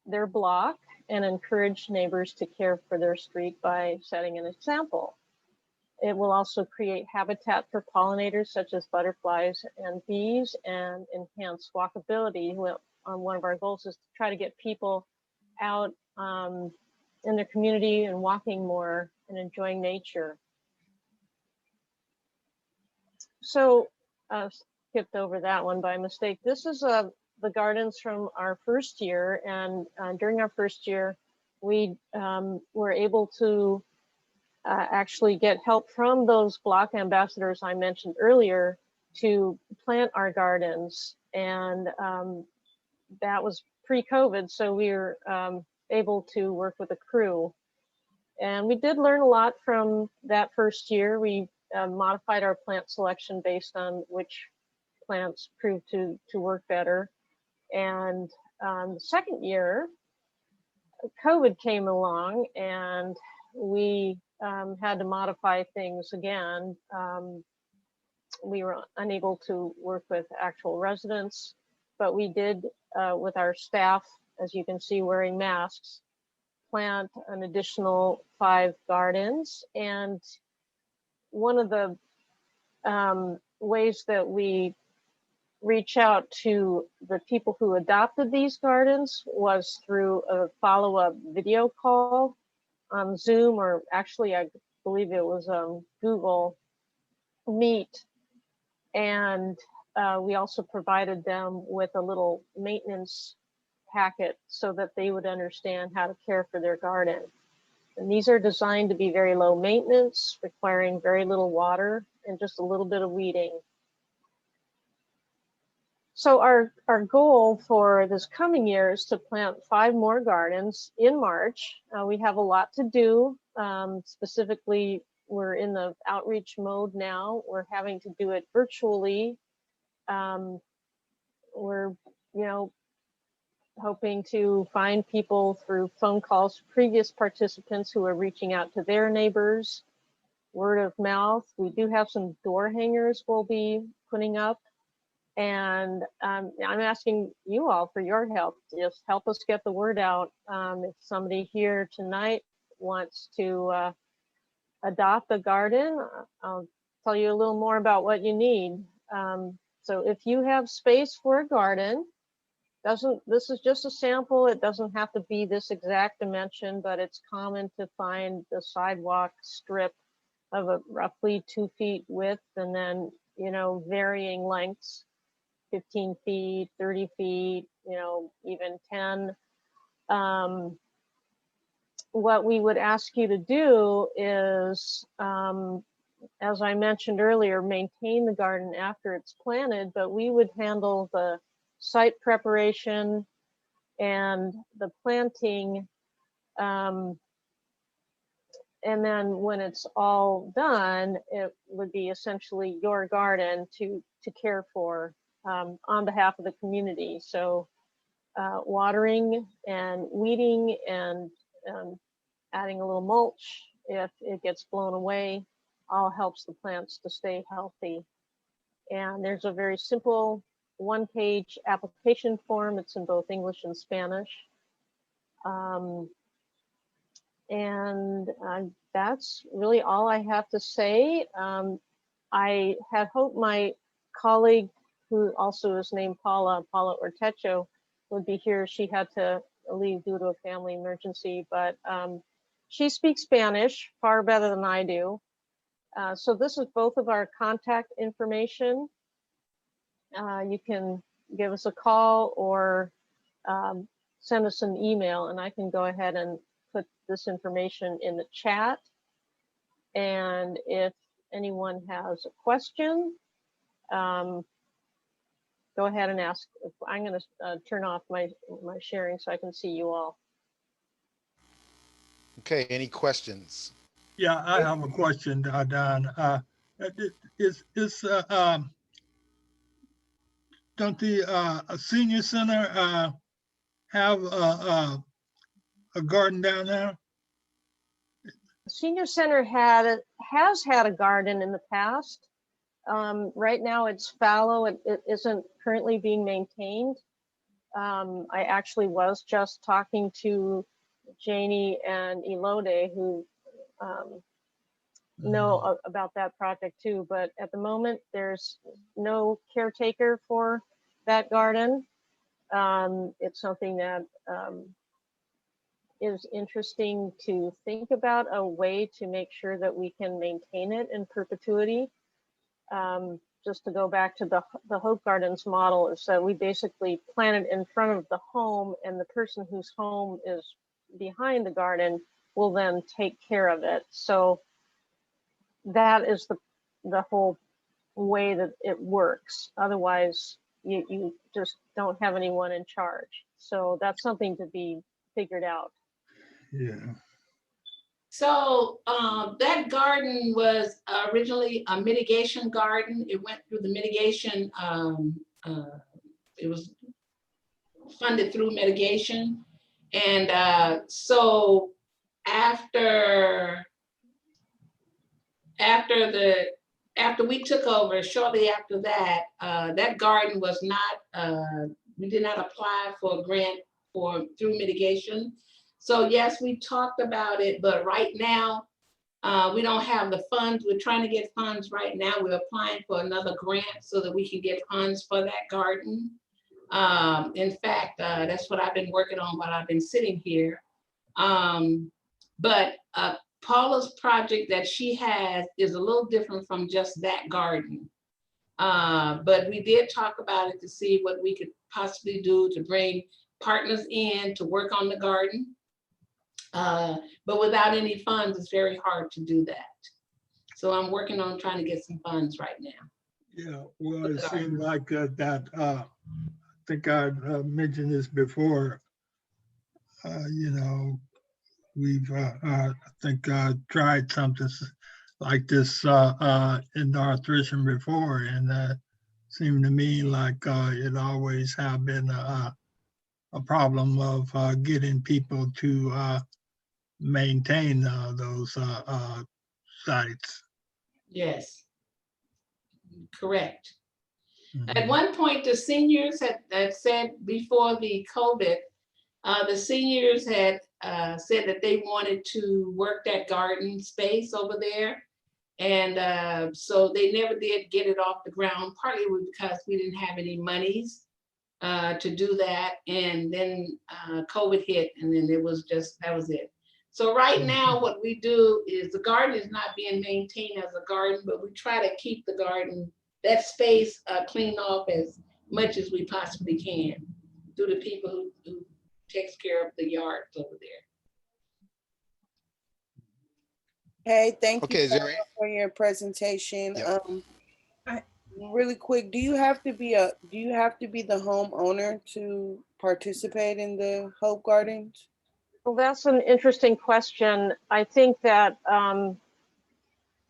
their block and encourage neighbors to care for their street by setting an example. It will also create habitat for pollinators such as butterflies and bees, and enhance walkability. One of our goals is to try to get people out in their community and walking more and enjoying nature. So skipped over that one by mistake. This is the gardens from our 1st year, and during our 1st year, we were able to actually get help from those block ambassadors I mentioned earlier to plant our gardens, and that was pre-COVID, so we were able to work with a crew. And we did learn a lot from that 1st year. We modified our plant selection based on which plants proved to work better. And the 2nd year, COVID came along, and we had to modify things again. We were unable to work with actual residents, but we did, with our staff, as you can see, wearing masks, plant an additional 5 gardens. And one of the ways that we reach out to the people who adopted these gardens was through a follow-up video call on Zoom, or actually I believe it was Google Meet. And we also provided them with a little maintenance packet so that they would understand how to care for their garden. And these are designed to be very low maintenance, requiring very little water and just a little bit of weeding. So our goal for this coming year is to plant 5 more gardens in March. We have a lot to do. Specifically, we're in the outreach mode now. We're having to do it virtually. We're, hoping to find people through phone calls, previous participants who are reaching out to their neighbors, word of mouth. We do have some door hangers we'll be putting up. And I'm asking you all for your help. Just help us get the word out. If somebody here tonight wants to adopt a garden, I'll tell you a little more about what you need. So if you have space for a garden, this is just a sample. It doesn't have to be this exact dimension, but it's common to find the sidewalk strip of a roughly 2 feet width, and then, varying lengths, 15 feet, 30 feet, even 10. What we would ask you to do is, as I mentioned earlier, maintain the garden after it's planted, but we would handle the site preparation and the planting. And then when it's all done, it would be essentially your garden to care for on behalf of the community. So watering and weeding and adding a little mulch if it gets blown away all helps the plants to stay healthy. And there's a very simple one-page application form. It's in both English and Spanish. And that's really all I have to say. I had hoped my colleague, who also is named Paula Ortecho, would be here. She had to leave due to a family emergency, but she speaks Spanish far better than I do. So this is both of our contact information. You can give us a call or send us an email, and I can go ahead and put this information in the chat. And if anyone has a question, go ahead and ask. I'm going to turn off my sharing so I can see you all. Okay, any questions? Yeah, I have a question, Don. Don't the senior center have a garden down there? Senior Center has had a garden in the past. Right now it's fallow. It isn't currently being maintained. I actually was just talking to Janie and Elode, who know about that project too, but at the moment there's no caretaker for that garden. It's something that is interesting to think about, a way to make sure that we can maintain it in perpetuity. Just to go back to the Hope Gardens model, is that we basically plant it in front of the home, and the person whose home is behind the garden will then take care of it. So that is the whole way that it works. Otherwise, you just don't have anyone in charge. So that's something to be figured out. Yeah. So that garden was originally a mitigation garden. It went through the mitigation. It was funded through mitigation. And so after we took over, shortly after that, that garden was not, we did not apply for a grant through mitigation. So yes, we talked about it, but right now, we don't have the funds. We're trying to get funds right now. We're applying for another grant so that we can get funds for that garden. In fact, that's what I've been working on while I've been sitting here. But Paula's project that she has is a little different from just that garden. But we did talk about it to see what we could possibly do to bring partners in to work on the garden. But without any funds, it's very hard to do that. So I'm working on trying to get some funds right now. Yeah, well, it seemed like that, I think I mentioned this before, we've, I think, tried something like this in North Richmond before, and seemed to me like it always have been a problem of getting people to maintain those sites. Yes, correct. At one point, the seniors had said before the COVID, the seniors had said that they wanted to work that garden space over there. And so they never did get it off the ground, partly because we didn't have any monies to do that. And then COVID hit, and then it was just, that was it. So right now, what we do is the garden is not being maintained as a garden, but we try to keep the garden, that space cleaned off as much as we possibly can through the people who takes care of the yards over there. Hey, thank Okay, you is there any- for your presentation. Yeah. Really quick, do you have to be the homeowner to participate in the Hope Gardens? Well, that's an interesting question. I think that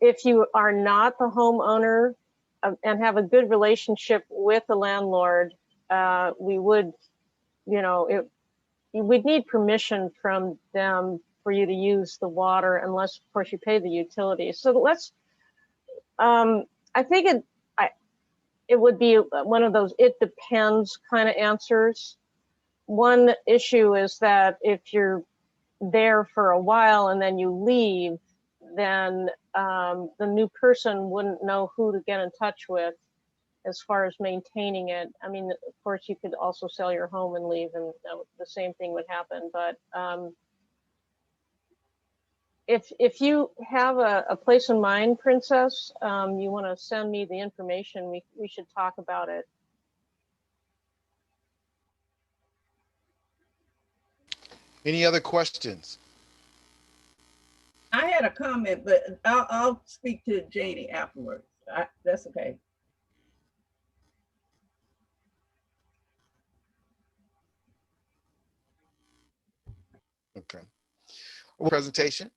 if you are not the homeowner and have a good relationship with the landlord, we would, you would need permission from them for you to use the water, unless, of course, you pay the utilities. So let's, I think it would be one of those it depends kind of answers. One issue is that if you're there for a while and then you leave, then the new person wouldn't know who to get in touch with as far as maintaining it. I mean, of course, you could also sell your home and leave, and the same thing would happen. But if you have a place in mind, Princess, you want to send me the information, we should talk about it. Any other questions? I had a comment, but I'll speak to Janie afterwards. That's okay. Okay. Presentation.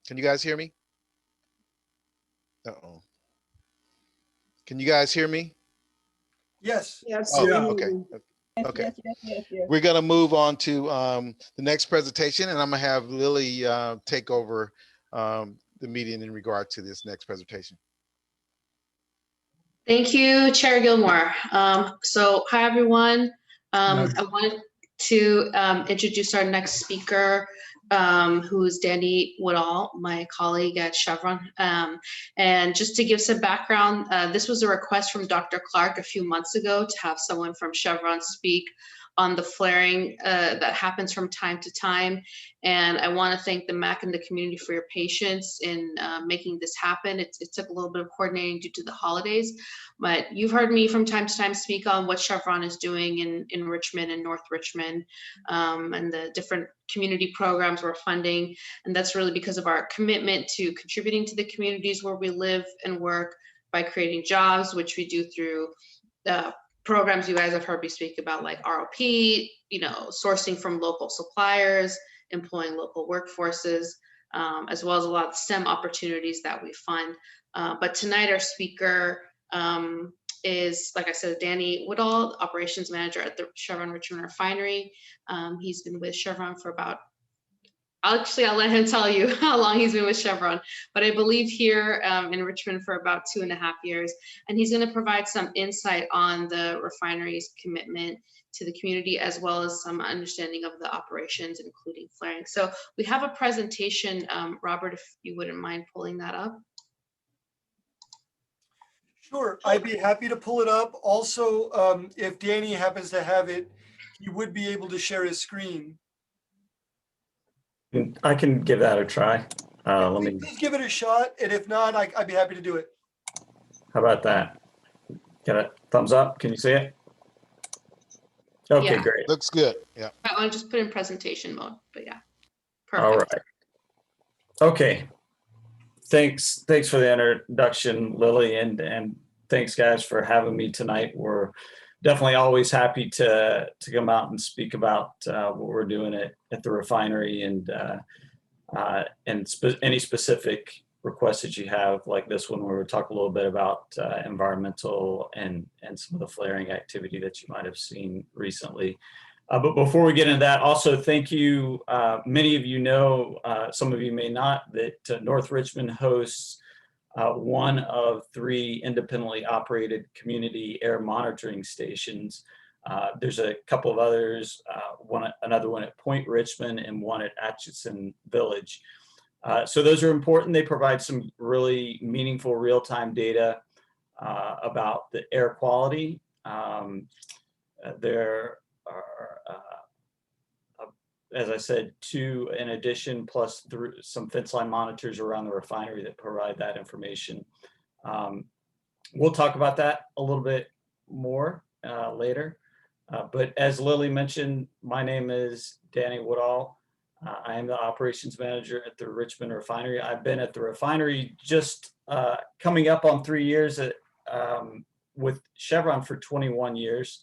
Can you guys hear me? Uh-oh. Can you guys hear me? Yes. Yes. Oh, Yeah. okay. Yes, Okay. yes. We're going to move on to the next presentation, and I'm going to have Lily take over the meeting in regard to this next presentation. Thank you, Chair Gilmore. So hi, everyone. I wanted to introduce our next speaker, who is Danny Woodall, my colleague at Chevron. And just to give some background, this was a request from Dr. Clark a few months ago to have someone from Chevron speak on the flaring that happens from time to time. And I want to thank the MAC and the community for your patience in making this happen. It took a little bit of coordinating due to the holidays, but you've heard me from time to time speak on what Chevron is doing in Richmond and North Richmond, and the different community programs we're funding. And that's really because of our commitment to contributing to the communities where we live and work by creating jobs, which we do through programs you guys have heard me speak about, like ROP, sourcing from local suppliers, employing local workforces, as well as a lot of STEM opportunities that we fund. But tonight our speaker is, like I said, Danny Woodall, Operations Manager at the Chevron Richmond Refinery. He's been with Chevron for about, I'll let him tell you how long he's been with Chevron, but I believe here in Richmond for about 2.5 years. And he's going to provide some insight on the refinery's commitment to the community, as well as some understanding of the operations, including flaring. So we have a presentation, Robert, if you wouldn't mind pulling that up. Sure, I'd be happy to pull it up. Also, if Danny happens to have it, he would be able to share his screen. I can give that a try. Please give it a shot, and if not, I'd be happy to do it. How about that? Get a thumbs up? Can you see it? Okay, Yeah. great. Looks good. Yeah. I want to just put in presentation mode, but yeah. Perfect. All right. Okay. Thanks for the introduction, Lily, and thanks, guys, for having me tonight. We're definitely always happy to come out and speak about what we're doing at the refinery, and any specific requests that you have, like this one, where we talk a little bit about environmental and some of the flaring activity that you might have seen recently. But before we get into that, also thank you. Many of you know, some of you may not, that North Richmond hosts one of 3 independently operated community air monitoring stations. There's a couple of others, another one at Point Richmond and one at Atchison Village. So those are important. They provide some really meaningful real-time data about the air quality. There are, as I said, 2 in addition, plus some fence line monitors around the refinery that provide that information. We'll talk about that a little bit more later. But as Lily mentioned, my name is Danny Woodall. I am the operations manager at the Richmond refinery. I've been at the refinery just coming up on 3 years with Chevron for 21 years.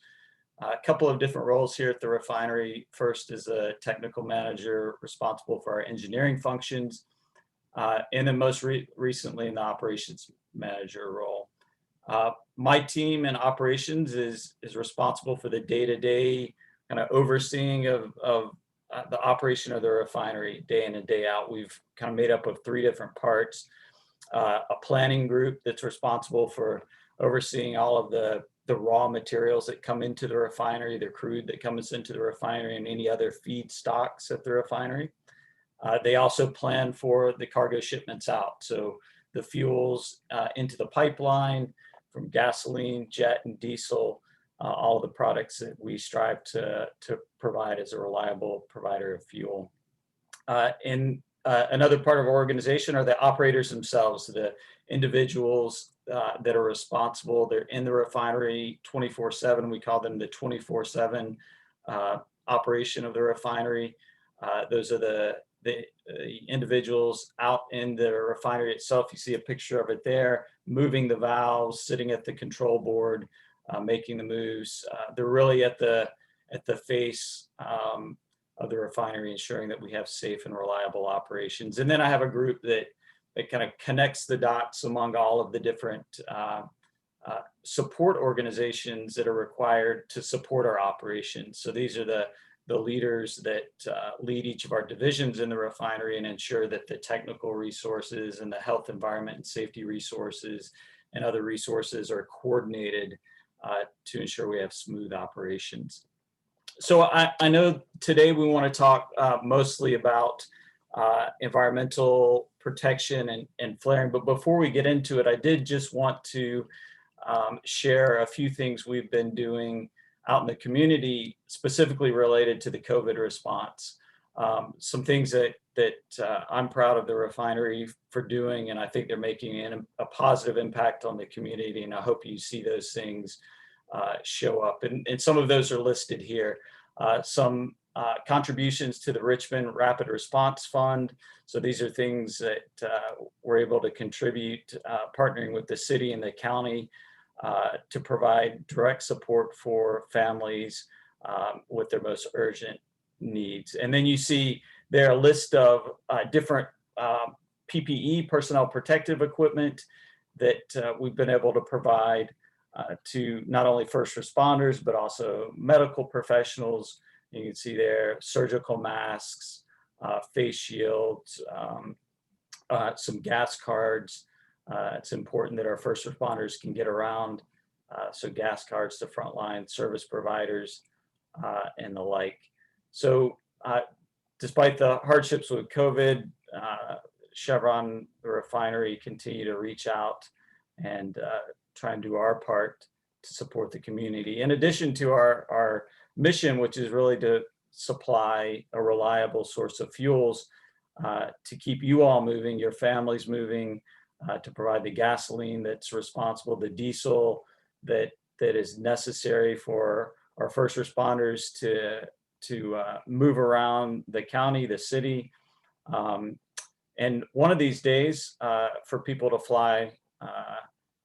A couple of different roles here at the refinery. First is a technical manager responsible for our engineering functions, and then most recently in the operations manager role. My team in operations is responsible for the day-to-day kind of overseeing of the operation of the refinery day in and day out. We've kind of made up of 3 different parts. A planning group that's responsible for overseeing all of the raw materials that come into the refinery, the crude that comes into the refinery, and any other feedstocks at the refinery. They also plan for the cargo shipments out. So the fuels into the pipeline, from gasoline, jet, and diesel, all of the products that we strive to provide as a reliable provider of fuel. Another part of our organization are the operators themselves, the individuals that are responsible. They're in the refinery 24/7. We call them the 24/7 operation of the refinery. Those are the individuals out in the refinery itself. You see a picture of it there, moving the valves, sitting at the control board, making the moves. They're really at the face of the refinery, ensuring that we have safe and reliable operations. And then I have a group that kind of connects the dots among all of the different support organizations that are required to support our operations. So these are the leaders that lead each of our divisions in the refinery and ensure that the technical resources and the health, environment, and safety resources and other resources are coordinated to ensure we have smooth operations. So I know today we want to talk mostly about environmental protection and flaring, but before we get into it, I did just want to share a few things we've been doing out in the community, specifically related to the COVID response. Some things that I'm proud of the refinery for doing, and I think they're making a positive impact on the community, and I hope you see those things show up. And some of those are listed here. Some contributions to the Richmond Rapid Response Fund. So these are things that we're able to contribute, partnering with the city and the county to provide direct support for families with their most urgent needs. And then you see there a list of different PPE, personnel protective equipment, that we've been able to provide to not only first responders, but also medical professionals. You can see there surgical masks, face shields, some gas cards. It's important that our first responders can get around. So gas cards to frontline service providers and the like. So despite the hardships with COVID, Chevron, the refinery, continue to reach out and try and do our part to support the community. In addition to our mission, which is really to supply a reliable source of fuels to keep you all moving, your families moving, to provide the gasoline that's responsible, the diesel that is necessary for our first responders to move around the county, the city. And one of these days for people to fly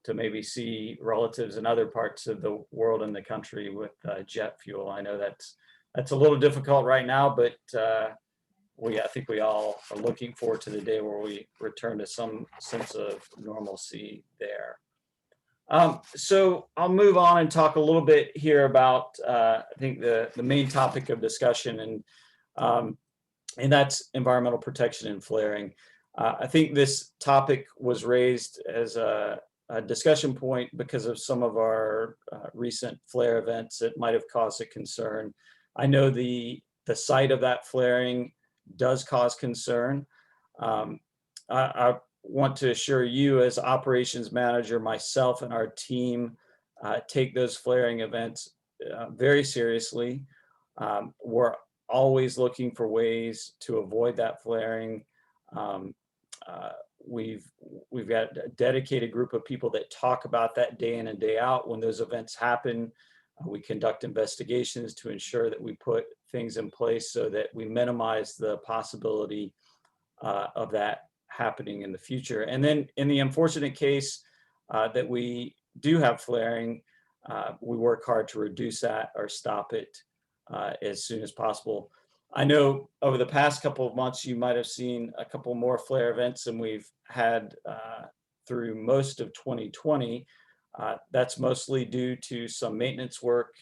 to maybe see relatives in other parts of the world and the country with jet fuel. I know that's a little difficult right now, but I think we all are looking forward to the day where we return to some sense of normalcy there. So I'll move on and talk a little bit here about I think the main topic of discussion, and that's environmental protection and flaring. I think this topic was raised as a discussion point because of some of our recent flare events that might have caused a concern. I know the site of that flaring does cause concern. I want to assure you as operations manager, myself and our team take those flaring events very seriously. We're always looking for ways to avoid that flaring. We've got a dedicated group of people that talk about that day in and day out. When those events happen, we conduct investigations to ensure that we put things in place so that we minimize the possibility of that happening in the future. And then in the unfortunate case that we do have flaring, we work hard to reduce that or stop it as soon as possible. I know over the past couple of months, you might have seen a couple more flare events than we've had through most of 2020. That's mostly due to some maintenance work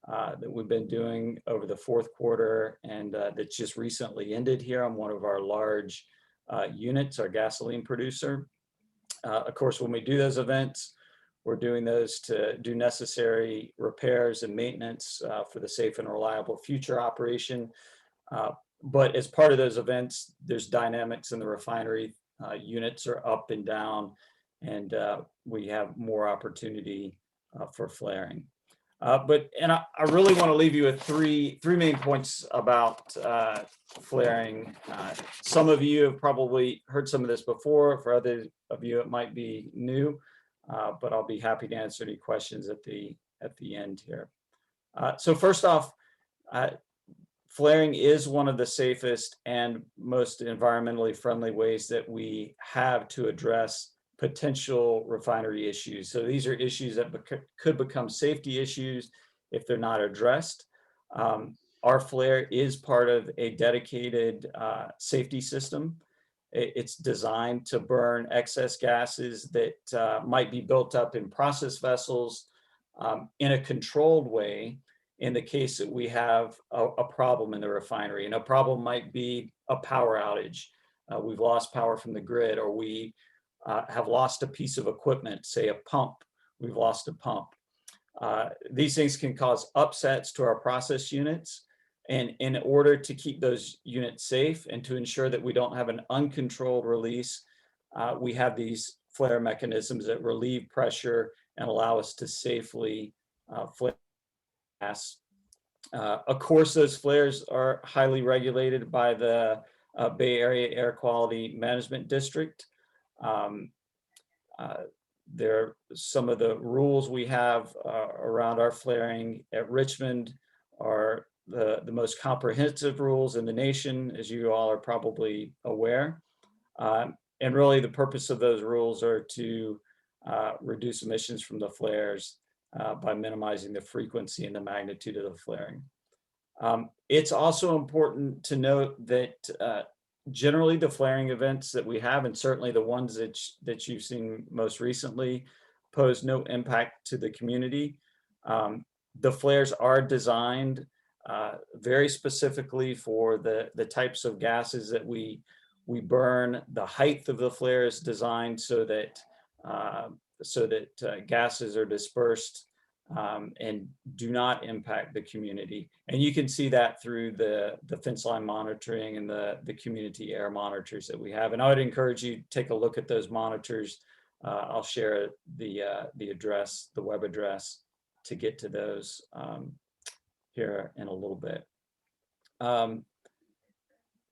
that we've been doing over the fourth quarter and that just recently ended here on one of our large units, our gasoline producer. Of course, when we do those events, we're doing those to do necessary repairs and maintenance for the safe and reliable future operation. But as part of those events, there's dynamics in the refinery. Units are up and down, and we have more opportunity for flaring. I really want to leave you with three main points about flaring. Some of you have probably heard some of this before. For others of you, it might be new, but I'll be happy to answer any questions at the end here. So first off, flaring is one of the safest and most environmentally friendly ways that we have to address potential refinery issues. So these are issues that could become safety issues if they're not addressed. Our flare is part of a dedicated safety system. It's designed to burn excess gases that might be built up in process vessels in a controlled way in the case that we have a problem in the refinery. And a problem might be a power outage. We've lost power from the grid, or we have lost a piece of equipment, say a pump. We've lost a pump. These things can cause upsets to our process units. And in order to keep those units safe and to ensure that we don't have an uncontrolled release, we have these flare mechanisms that relieve pressure and allow us to safely flare gas. Of course, those flares are highly regulated by the Bay Area Air Quality Management District. There are some of the rules we have around our flaring at Richmond are the most comprehensive rules in the nation, as you all are probably aware. And really the purpose of those rules are to reduce emissions from the flares by minimizing the frequency and the magnitude of the flaring. It's also important to note that generally the flaring events that we have, and certainly the ones that you've seen most recently, pose no impact to the community. The flares are designed very specifically for the types of gases that we burn. The height of the flare is designed so that gases are dispersed and do not impact the community. And you can see that through the fence line monitoring and the community air monitors that we have. And I would encourage you to take a look at those monitors. I'll share the address, the web address, to get to those here in a little bit.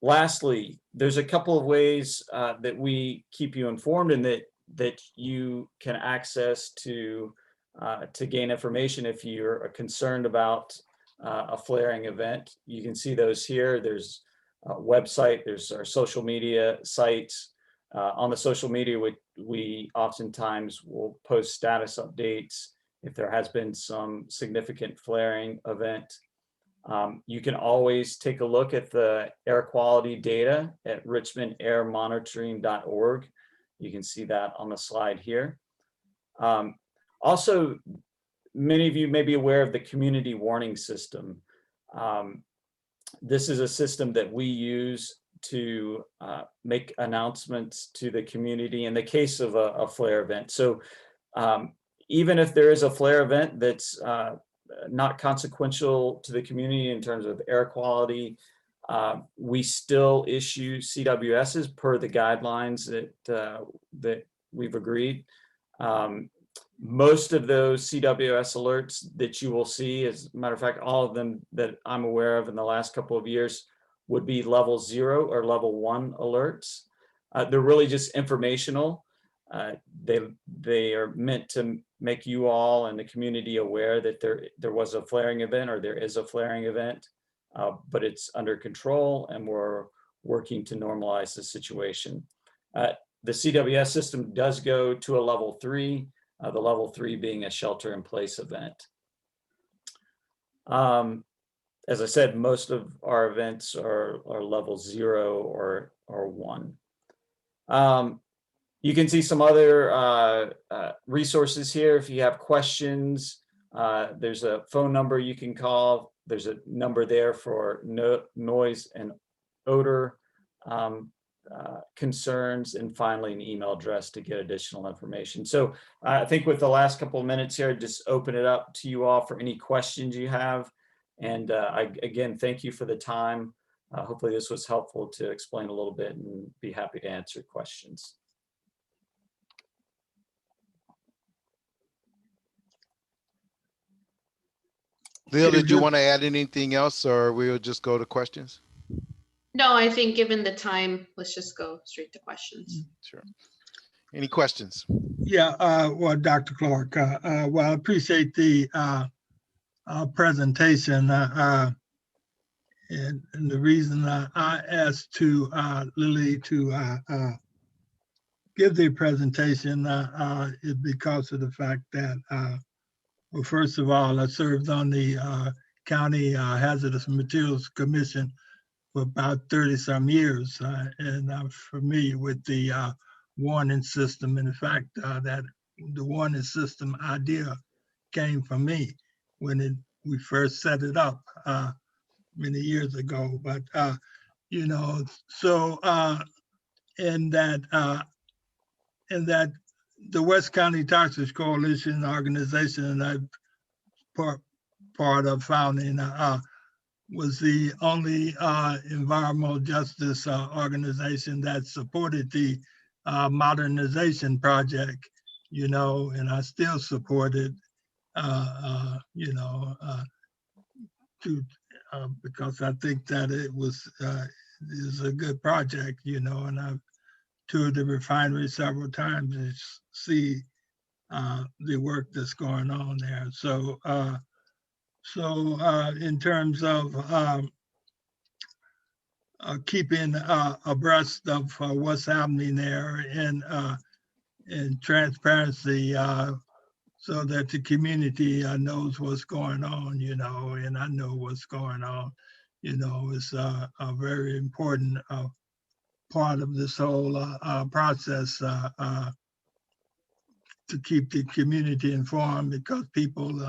Lastly, there's a couple of ways that we keep you informed and that you can access to gain information if you're concerned about a flaring event. You can see those here. There's a website, there's our social media sites. On the social media, we oftentimes will post status updates if there has been some significant flaring event. You can always take a look at the air quality data at richmondairmonitoring.org. You can see that on the slide here. Also, many of you may be aware of the community warning system. This is a system that we use to make announcements to the community in the case of a flare event. So even if there is a flare event that's not consequential to the community in terms of air quality, we still issue CWSs per the guidelines that we've agreed. Most of those CWS alerts that you will see, as a matter of fact, all of them that I'm aware of in the last couple of years would be level 0 or level 1 alerts. They're really just informational. They are meant to make you all and the community aware that there was a flaring event or there is a flaring event, but it's under control and we're working to normalize the situation. The CWS system does go to a level 3, the level 3 being a shelter in place event. As I said, most of our events are level 0 or 1. You can see some other resources here. If you have questions, there's a phone number you can call. There's a number there for noise and odor concerns, and finally an email address to get additional information. So I think with the last couple of minutes here, just open it up to you all for any questions you have. And again, thank you for the time. Hopefully this was helpful to explain a little bit, and be happy to answer questions. Lil, did you want to add anything else, or we'll just go to questions? No, I think given the time, let's just go straight to questions. Sure. Any questions? Yeah, well, Dr. Clark, well, I appreciate the presentation. And the reason I asked to Lily to give the presentation is because of the fact that, well, first of all, I served on the County Hazardous Materials Commission for about 30 some years, and I'm familiar with the warning system, and the fact that the warning system idea came from me when we first set it up many years ago. But you know, so in that the West County Toxics Coalition organization that I'm part of founding was the only environmental justice organization that supported the modernization project, you know, and I still support it, you know, because I think that it is a good project, you know, and I've toured the refinery several times and see the work that's going on there. So, in terms of keeping abreast of what's happening there and transparency, so that the community knows what's going on, you know, and I know what's going on, you know, is a very important part of this whole process, to keep the community informed, because people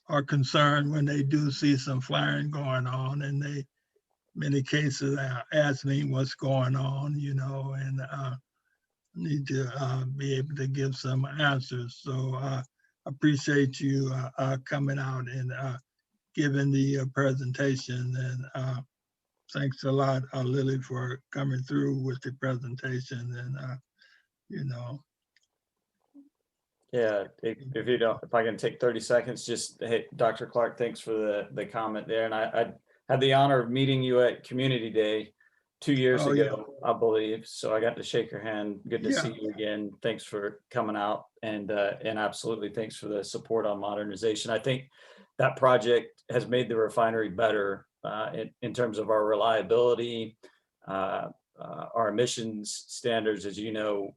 are concerned when they do see some flaring going on, and they, many cases, ask me what's going on, you know, and need to be able to give some answers. So appreciate you coming out and giving the presentation, and thanks a lot, Lily, for coming through with the presentation, and you know. Yeah, if you don't, if I can take 30 seconds, just, hey, Dr. Clark, thanks for the comment there. And I had the honor of meeting you at Community Day 2 years ago, I believe. So I got to shake your hand. Good to see you again. Thanks for coming out, and absolutely thanks for the support on modernization. I think that project has made the refinery better in terms of our reliability, our emissions standards. As you know,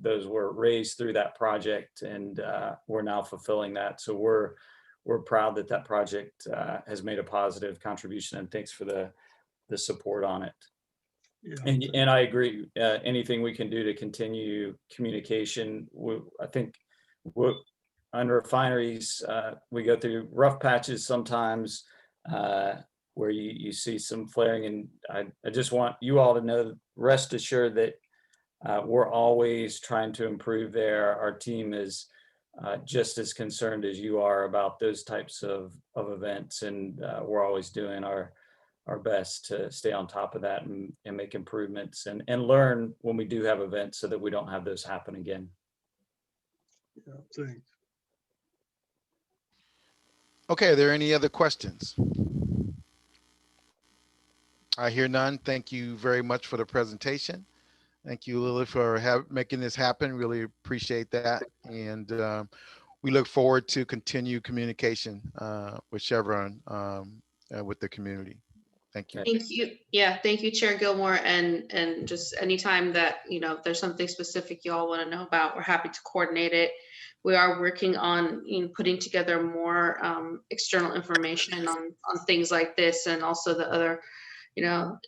those were raised through that project, and we're now fulfilling that. So we're proud that that project has made a positive contribution, and thanks for the support on it. Yeah. And I agree, anything we can do to continue communication. I think on refineries, we go through rough patches sometimes. where you see some flaring. And I just want you all to know, rest assured that we're always trying to improve there. Our team is just as concerned as you are about those types of events. And we're always doing our best to stay on top of that and make improvements and learn when we do have events so that we don't have those happen again. Yeah, thanks. Okay, are there any other questions? I hear none. Thank you very much for the presentation. Thank you, Lily, for making this happen. Really appreciate that. And we look forward to continued communication with Chevron with the community. Thank you. Thank you. Yeah, thank you, Chair Gilmore. And just anytime that, if there's something specific you all want to know about, we're happy to coordinate it. We are working on putting together more external information on things like this, and also the other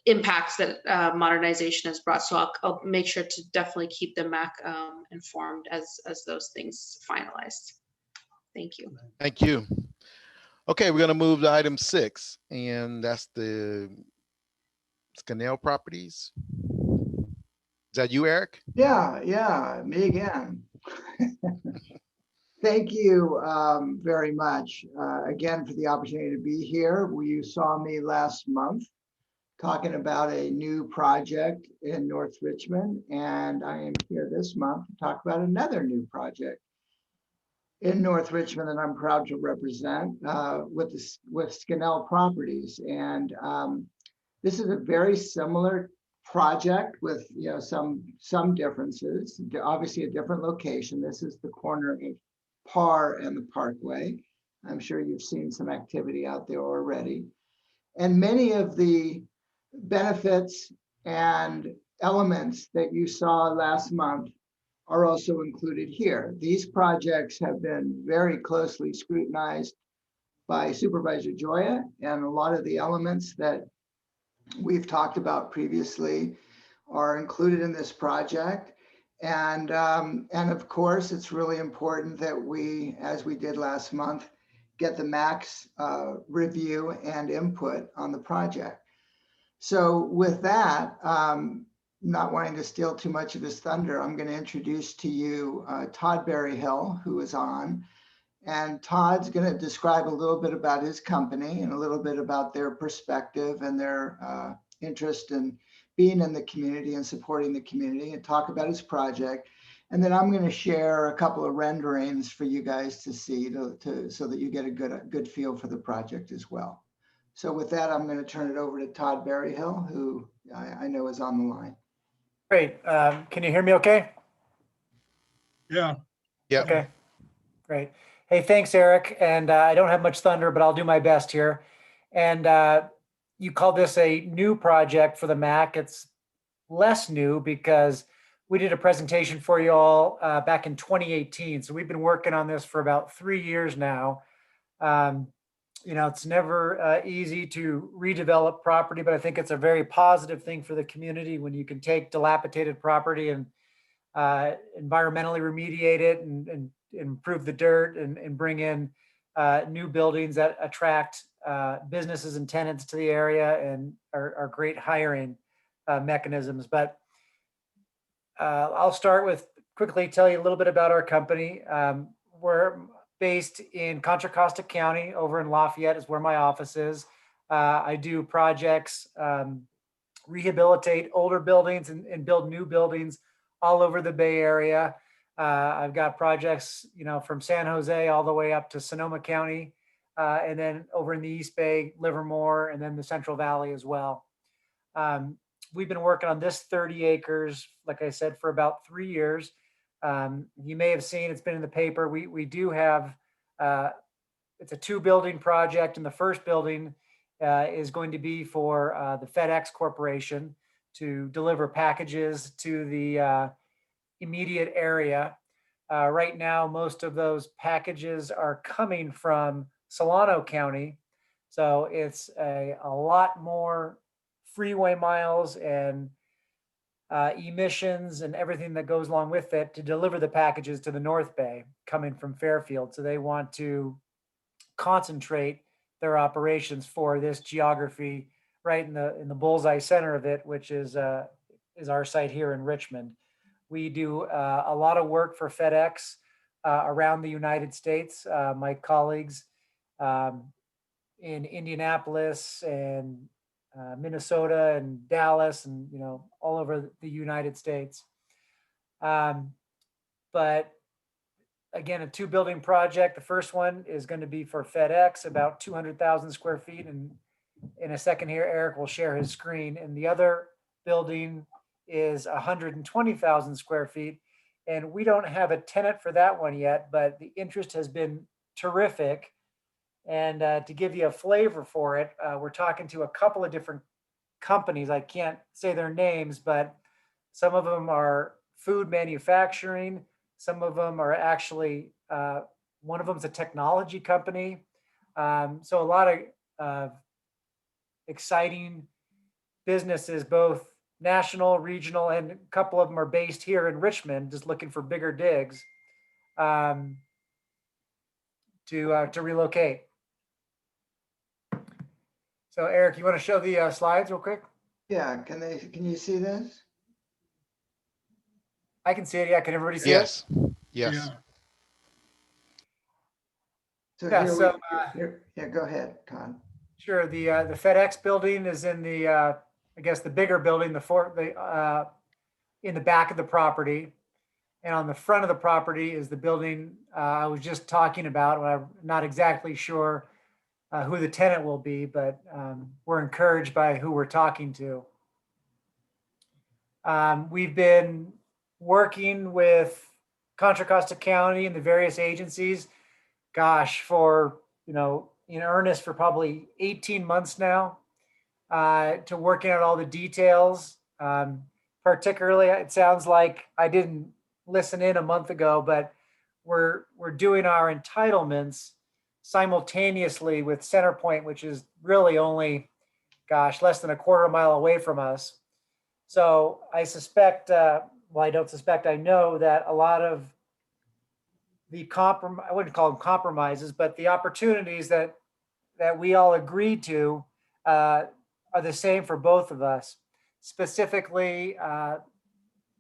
impacts that modernization has brought. So I'll make sure to definitely keep the MAC informed as those things finalized. Thank you. Thank you. Okay, we're going to move to item 6, and that's the Scannell properties. Is that you, Eric? Yeah, me again. Thank you very much again for the opportunity to be here. You saw me last month talking about a new project in North Richmond, and I am here this month to talk about another new project in North Richmond that I'm proud to represent with Scannell Properties. And this is a very similar project with some differences. Obviously a different location. This is the corner of Parr and the Parkway. I'm sure you've seen some activity out there already. And many of the benefits and elements that you saw last month are also included here. These projects have been very closely scrutinized by Supervisor Joya, and a lot of the elements that we've talked about previously are included in this project. And of course, it's really important that we, as we did last month, get the MAC's review and input on the project. So with that, not wanting to steal too much of his thunder, I'm going to introduce to you Todd Berryhill, who is on. And Todd's going to describe a little bit about his company and a little bit about their perspective and their interest in being in the community and supporting the community, and talk about his project. And then I'm going to share a couple of renderings for you guys to see so that you get a good feel for the project as well. So with that, I'm going to turn it over to Todd Berryhill, who I know is on the line. Great. Can you hear me okay? Yeah. Yeah. Okay, great. Hey, thanks, Eric. And I don't have much thunder, but I'll do my best here. And you called this a new project for the MAC. It's less new because we did a presentation for you all back in 2018. So we've been working on this for about 3 years now. It's never easy to redevelop property, but I think it's a very positive thing for the community when you can take dilapidated property and environmentally remediate it and improve the dirt and bring in new buildings that attract businesses and tenants to the area and are great hiring mechanisms. But I'll start with quickly tell you a little bit about our company. We're based in Contra Costa County, over in Lafayette is where my office is. I do projects, rehabilitate older buildings and build new buildings all over the Bay Area. I've got projects, from San Jose all the way up to Sonoma County, and then over in the East Bay, Livermore, and then the Central Valley as well. We've been working on this 30 acres, like I said, for about 3 years. You may have seen, it's been in the paper. We do have, it's a 2-building project, and the first building is going to be for the FedEx Corporation to deliver packages to the immediate area. Right now, most of those packages are coming from Solano County. So it's a lot more freeway miles and emissions and everything that goes along with it to deliver the packages to the North Bay coming from Fairfield. So they want to concentrate their operations for this geography right in the bullseye center of it, which is our site here in Richmond. We do a lot of work for FedEx around the United States. My colleagues in Indianapolis and Minnesota and Dallas and, you know, all over the United States. But again, a 2-building project. The first one is going to be for FedEx, about 200,000 square feet. And in a second here, Eric will share his screen. And the other building is 120,000 square feet. And we don't have a tenant for that one yet, but the interest has been terrific. And to give you a flavor for it, we're talking to a couple of different companies. I can't say their names, but some of them are food manufacturing. Some of them are actually, one of them is a technology company. So a lot of exciting businesses, both national, regional, and a couple of them are based here in Richmond, just looking for bigger digs to relocate. So Eric, you want to show the slides real quick? Yeah, can you see this? I can see it. Yeah, can everybody see Yes. it? Yes. Yeah. So Yeah, here so, yeah, go ahead, Con. Sure. The FedEx building is in the I guess the bigger building, in the back of the property, and on the front of the property is the building I was just talking about. I'm not exactly sure who the tenant will be, but we're encouraged by who we're talking to. We've been working with Contra Costa County and the various agencies, gosh, for, you know, in earnest for probably 18 months now, to working out all the details. Particularly, it sounds like I didn't listen in a month ago, but we're doing our entitlements simultaneously with Centerpoint, which is really only, gosh, less than a quarter mile away from us. So I suspect, well, I don't suspect, I know that a lot of the I wouldn't call them compromises, but the opportunities that we all agreed to are the same for both of us. Specifically,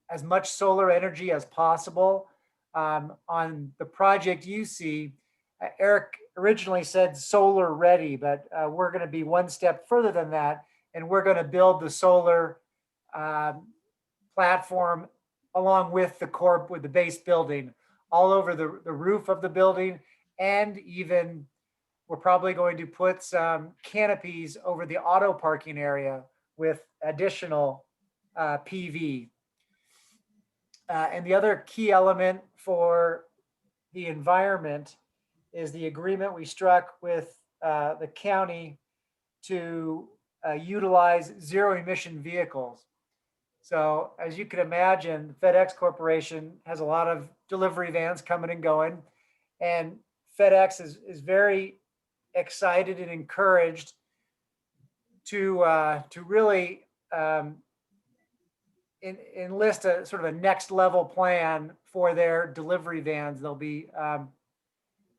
as much solar energy as possible. On the project you see, Eric originally said solar ready, but we're going to be one step further than that, and we're going to build the solar platform along with the base building, all over the roof of the building, and even we're probably going to put some canopies over the auto parking area with additional PV. And the other key element for the environment is the agreement we struck with the county to utilize zero emission vehicles. So as you can imagine, FedEx Corporation has a lot of delivery vans coming and going, and FedEx is very excited and encouraged to really enlist a sort of a next level plan for their delivery vans. They'll be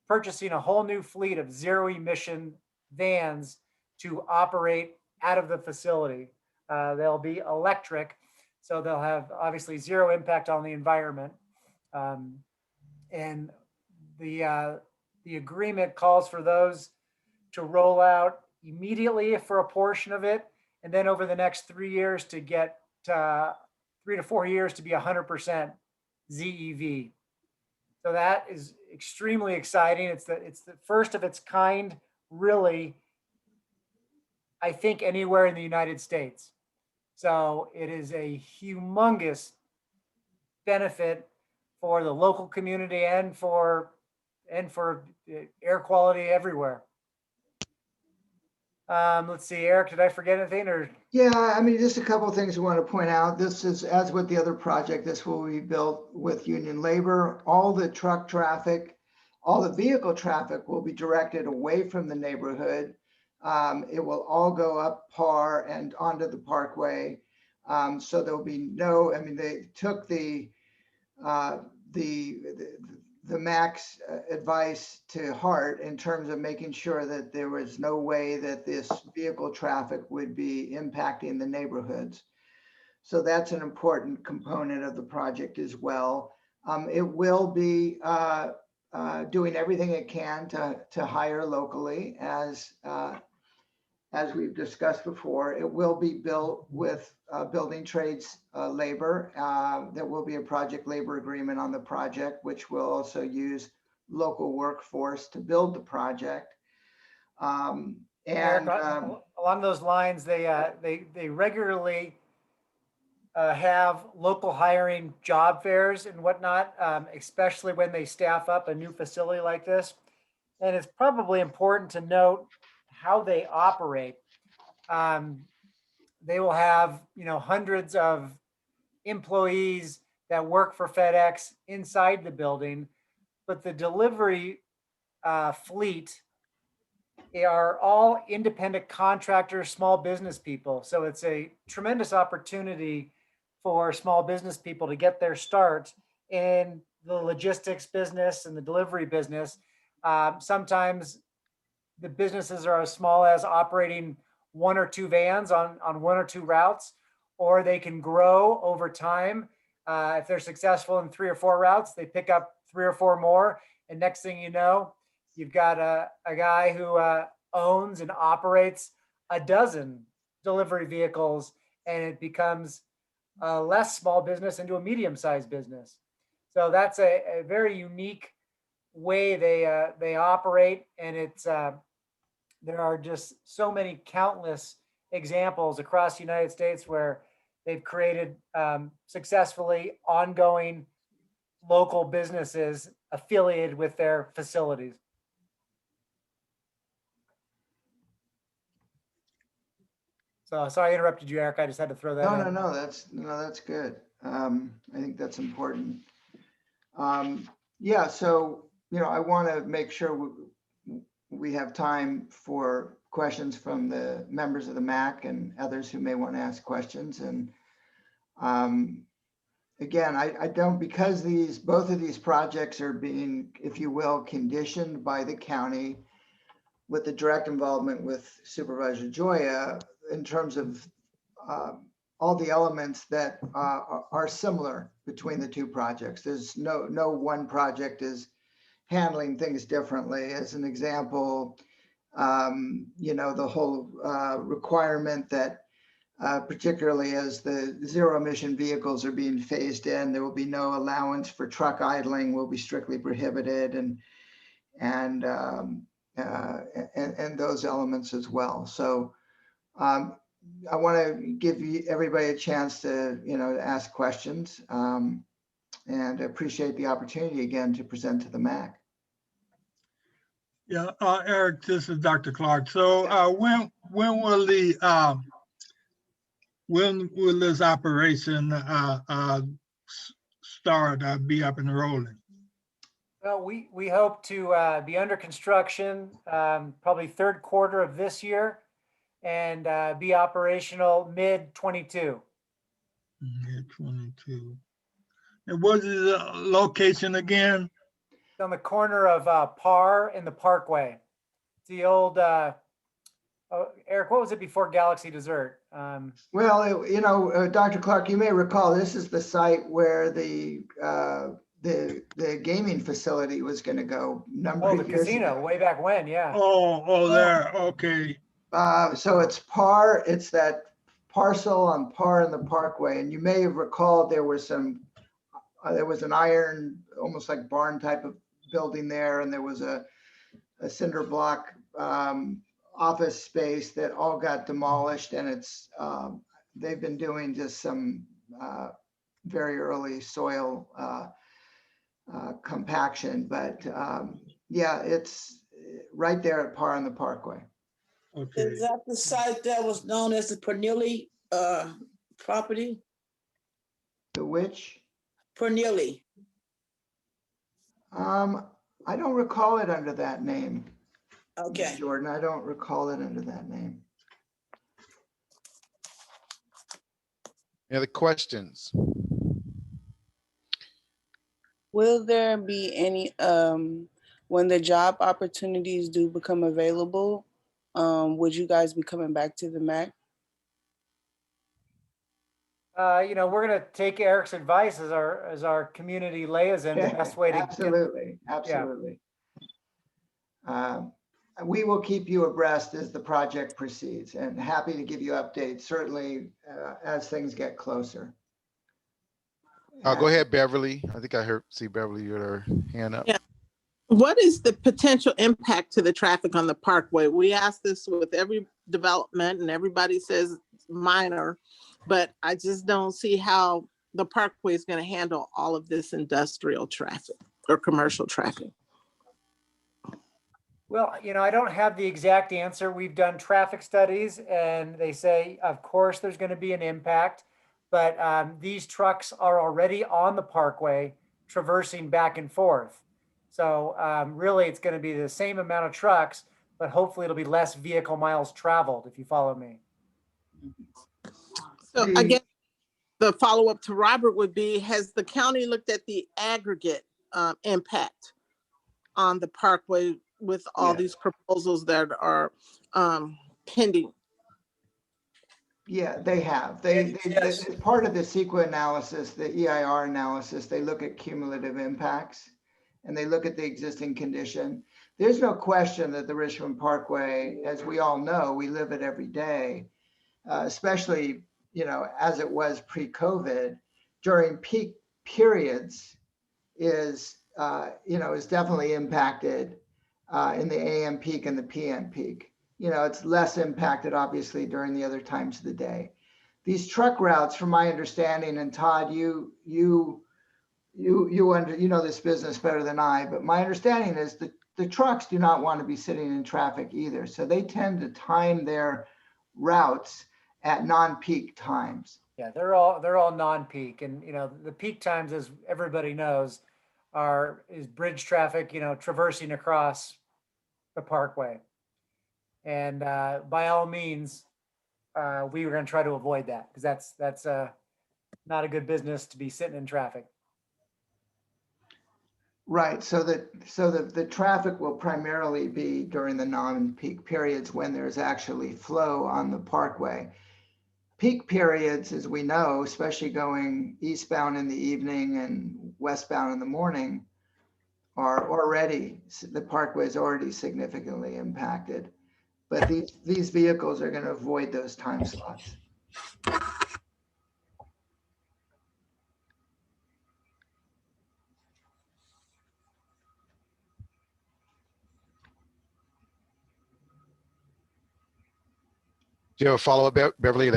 purchasing a whole new fleet of zero emission vans to operate out of the facility. They'll be electric, so they'll have obviously zero impact on the environment. And the agreement calls for those to roll out immediately for a portion of it, and then over the next 3 years to get 3 to 4 years to be 100% ZEV. So that is extremely exciting. It's the first of its kind, really, I think, anywhere in the United States. So it is a humongous benefit for the local community and for air quality everywhere. Let's see, Eric, did I forget anything or? Yeah, I mean, just a couple of things we want to point out. This is, as with the other project, this will be built with union labor. All the truck traffic, all the vehicle traffic will be directed away from the neighborhood. It will all go up Par and onto the Parkway. So there'll be no, I mean, they took the the MAC's advice to heart in terms of making sure that there was no way that this vehicle traffic would be impacting the neighborhoods. So that's an important component of the project as well. It will be doing everything it can to hire locally, as we've discussed before. It will be built with building trades labor. There will be a project labor agreement on the project, which will also use local workforce to build the project. Eric, along those lines, they regularly have local hiring job fairs and whatnot, especially when they staff up a new facility like this. And it's probably important to note how they operate. They will have, hundreds of employees that work for FedEx inside the building, but the delivery fleet are all independent contractors, small business people. So it's a tremendous opportunity for small business people to get their start in the logistics business and the delivery business. Sometimes the businesses are as small as operating 1 or 2 vans on 1 or 2 routes, or they can grow over time. If they're successful in 3 or 4 routes, they pick up 3 or 4 more. And next thing you know, you've got a guy who owns and operates a dozen delivery vehicles, and it becomes a less small business into a medium-sized business. So that's a very unique way they operate, and it's there are just so many countless examples across the United States where they've created successfully ongoing local businesses affiliated with their facilities. So sorry I interrupted you, Eric. I just had to throw that in. No, that's good. I think that's important. Yeah, so, I want to make sure we have time for questions from the members of the MAC and others who may want to ask questions. And again, I don't, because both of these projects are being, if you will, conditioned by the county with the direct involvement with Supervisor Joya in terms of all the elements that are similar between the 2 projects. There's no one project is handling things differently. As an example, the whole requirement that particularly as the zero emission vehicles are being phased in, there will be no allowance for truck idling, will be strictly prohibited, and those elements as well. So I want to give everybody a chance to, ask questions, and appreciate the opportunity again to present to the MAC. Yeah, Eric, this is Dr. Clark. So when will this operation start, be up and rolling? Well, we hope to be under construction probably 3rd quarter of this year, and be operational mid-22. Mid-22. And what is the location again? It's on the corner of Parr and the Parkway. It's the old, Eric, what was it before Galaxy Dessert? Well, Dr. Clark, you may recall, this is the site where the gaming facility was going to go number of years casino, ago. way back when, yeah. There, okay. So it's Parr, it's that parcel on Parr and the Parkway. And you may have recalled there was an iron, almost like barn type of building there. And there was a cinder block office space that all got demolished. And they've been doing just some very early soil compaction. But yeah, it's right there at Parr and the Parkway. Okay. Is that the site that was known as the Pernille property? The which? Pernille. I don't recall it under that name. Okay. Jordan, I don't recall it under that name. Any other questions? Will there be any, when the job opportunities do become available, would you guys be coming back to the MAC? We're going to take Eric's advice as our community liaison, the best way to Absolutely, get, absolutely. We will keep you abreast as the project proceeds, and happy to give you updates, certainly as things get closer. Go ahead, Beverly. I think see Beverly with her hand up. Yeah. What is the potential impact to the traffic on the parkway? We ask this with every development and everybody says minor, but I just don't see how the parkway is going to handle all of this industrial traffic or commercial traffic. Well, I don't have the exact answer. We've done traffic studies and they say, of course, there's going to be an impact, but these trucks are already on the parkway traversing back and forth. So really, it's going to be the same amount of trucks, but hopefully it'll be less vehicle miles traveled, if you follow me. So I guess the follow-up to Robert would be, has the county looked at the aggregate impact on the parkway with all these proposals that are pending? Yeah, they have. As part of the CEQA analysis, the EIR analysis, they look at cumulative impacts and they look at the existing condition. There's no question that the Richmond Parkway, as we all know, we live it every day, especially, as it was pre-COVID, during peak periods is definitely impacted in the AM peak and the PM peak. It's less impacted obviously during the other times of the day. These truck routes, from my understanding, and Todd, you know this business better than I, but my understanding is that the trucks do not want to be sitting in traffic either. So they tend to time their routes at non-peak times. Yeah, they're all non-peak, and the peak times, as everybody knows, is bridge traffic, traversing across the parkway. And by all means, we were going to try to avoid that because that's not a good business to be sitting in traffic. Right. So the traffic will primarily be during the non-peak periods when there's actually flow on the parkway. Peak periods, as we know, especially going eastbound in the evening and westbound in the morning, the parkway is already significantly impacted. But these vehicles are going to avoid those time slots. Do you have a follow-up, Beverly?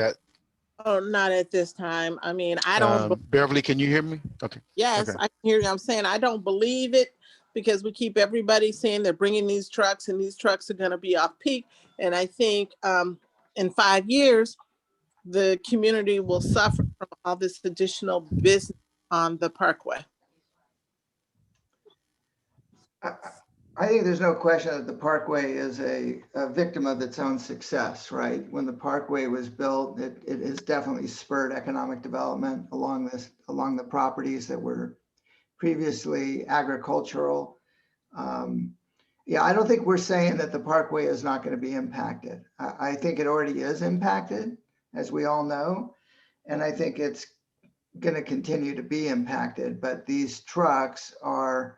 Oh, not at this time. I mean, I don't. Beverly, can you hear me? Okay. Yes, Okay. I can hear you. I'm saying I don't believe it because we keep everybody saying they're bringing these trucks and these trucks are going to be off peak. And I think in 5 years, the community will suffer from all this additional business on the parkway. I think there's no question that the parkway is a victim of its own success, right? When the parkway was built, it has definitely spurred economic development along the properties that were previously agricultural. Yeah, I don't think we're saying that the parkway is not going to be impacted. I think it already is impacted, as we all know, and I think it's going to continue to be impacted. But these trucks are,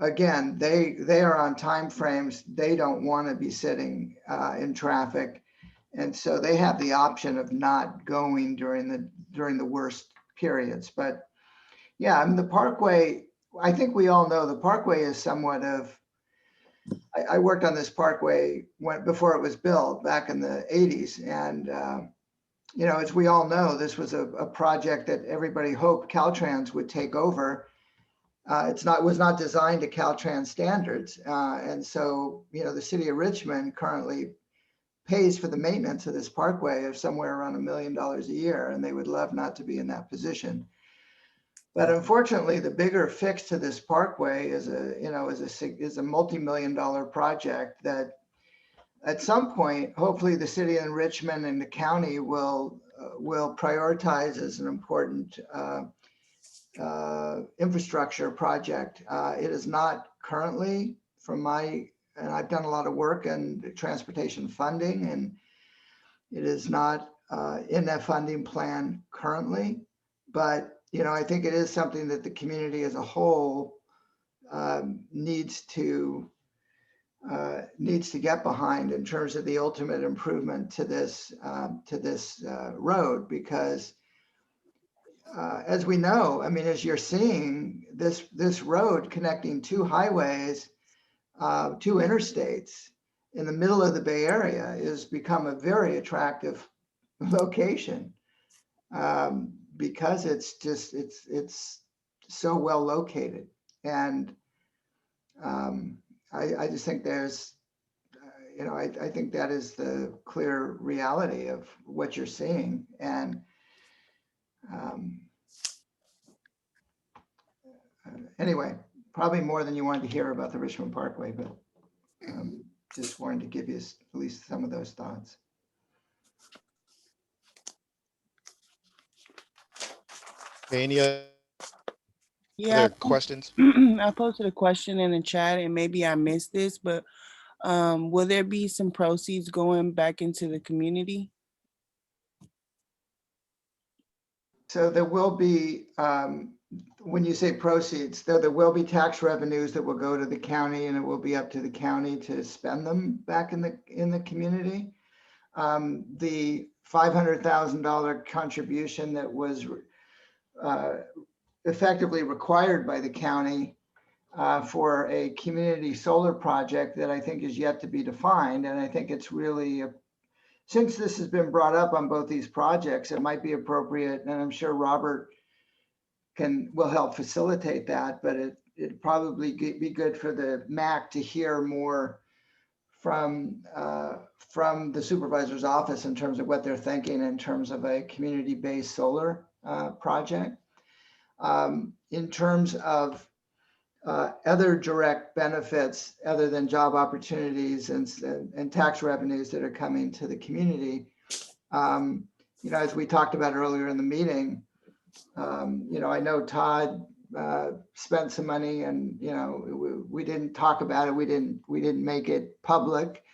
again, they are on time frames. They don't want to be sitting in traffic, and so they have the option of not going during the worst periods. But yeah, I mean, the parkway, I think we all know the parkway is somewhat of, I worked on this parkway before it was built back in the 80s. And, as we all know, this was a project that everybody hoped Caltrans would take over. It was not designed to Caltrans standards. And so, the city of Richmond currently pays for the maintenance of this parkway of somewhere around $1 million a year. And they would love not to be in that position. But unfortunately, the bigger fix to this parkway is a multi-million-dollar project that, at some point, hopefully, the city of Richmond and the county will prioritize as an important infrastructure project. It is not currently and I've done a lot of work in transportation funding, and it is not in that funding plan currently. But, I think it is something that the community as a whole needs to get behind in terms of the ultimate improvement to this road, because as we know, as you're seeing, this road connecting two highways, two interstates in the middle of the Bay Area has become a very attractive location, because it's so well located. And I just think there's, I think that is the clear reality of what you're seeing. And anyway, probably more than you wanted to hear about the Richmond Parkway, but just wanted to give you at least some of those thoughts. Any other Yeah, questions? I posted a question in the chat, and maybe I missed this, but will there be some proceeds going back into the community? So there will be, when you say proceeds, there will be tax revenues that will go to the county, and it will be up to the county to spend them back in the community. The $500,000 contribution that was effectively required by the county for a community solar project that I think is yet to be defined. And I think it's really, since this has been brought up on both these projects, it might be appropriate, and I'm sure Robert will help facilitate that, but it'd probably be good for the MAC to hear more from the supervisor's office in terms of what they're thinking in terms of a community-based solar project. In terms of other direct benefits other than job opportunities and tax revenues that are coming to the community, as we talked about earlier in the meeting, I know Todd spent some money, and we didn't talk about it. We didn't make it public,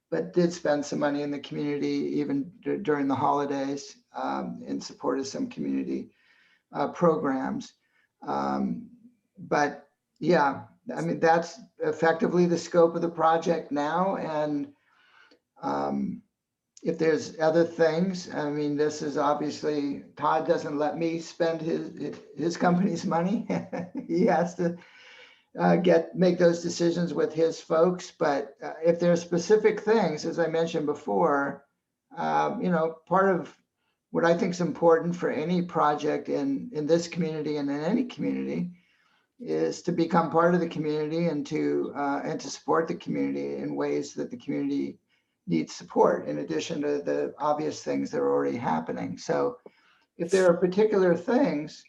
but did spend some money in the community even during the holidays in support of some community programs. But yeah, that's effectively the scope of the project now. And if there's other things, this is obviously, Todd doesn't let me spend his company's money. He has to make those decisions with his folks. But if there's specific things, as I mentioned before, part of what I think is important for any project in this community and in any community is to become part of the community and to support the community in ways that the community needs support, in addition to the obvious things that are already happening. So if there are particular things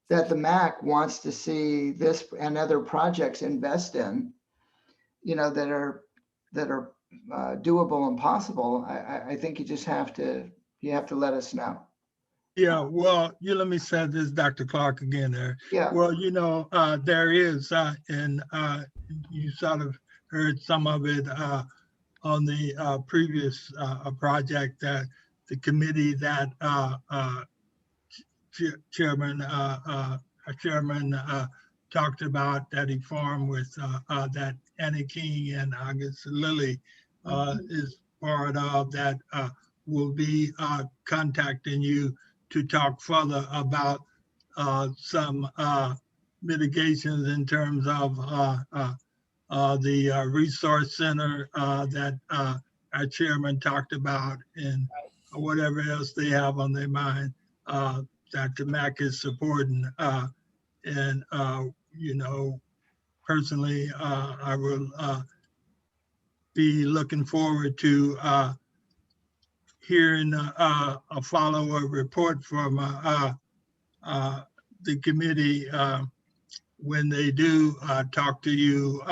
that the MAC wants to see this and other projects invest in, that are doable and possible, I think you just have to let us know. Yeah, well, let me say this, Dr. Clark, again there. Yeah. Well, there is, and you sort of heard some of it on the previous project, that the committee that Chairman talked about, that he formed with that Annie King and August Lilly is part of that. Will be contacting you to talk further about some mitigations in terms of the resource center that our chairman talked about, and whatever else they have on their mind that the MAC is supporting. And personally, I will be looking forward to hearing a follow-up report from the committee when they do talk to you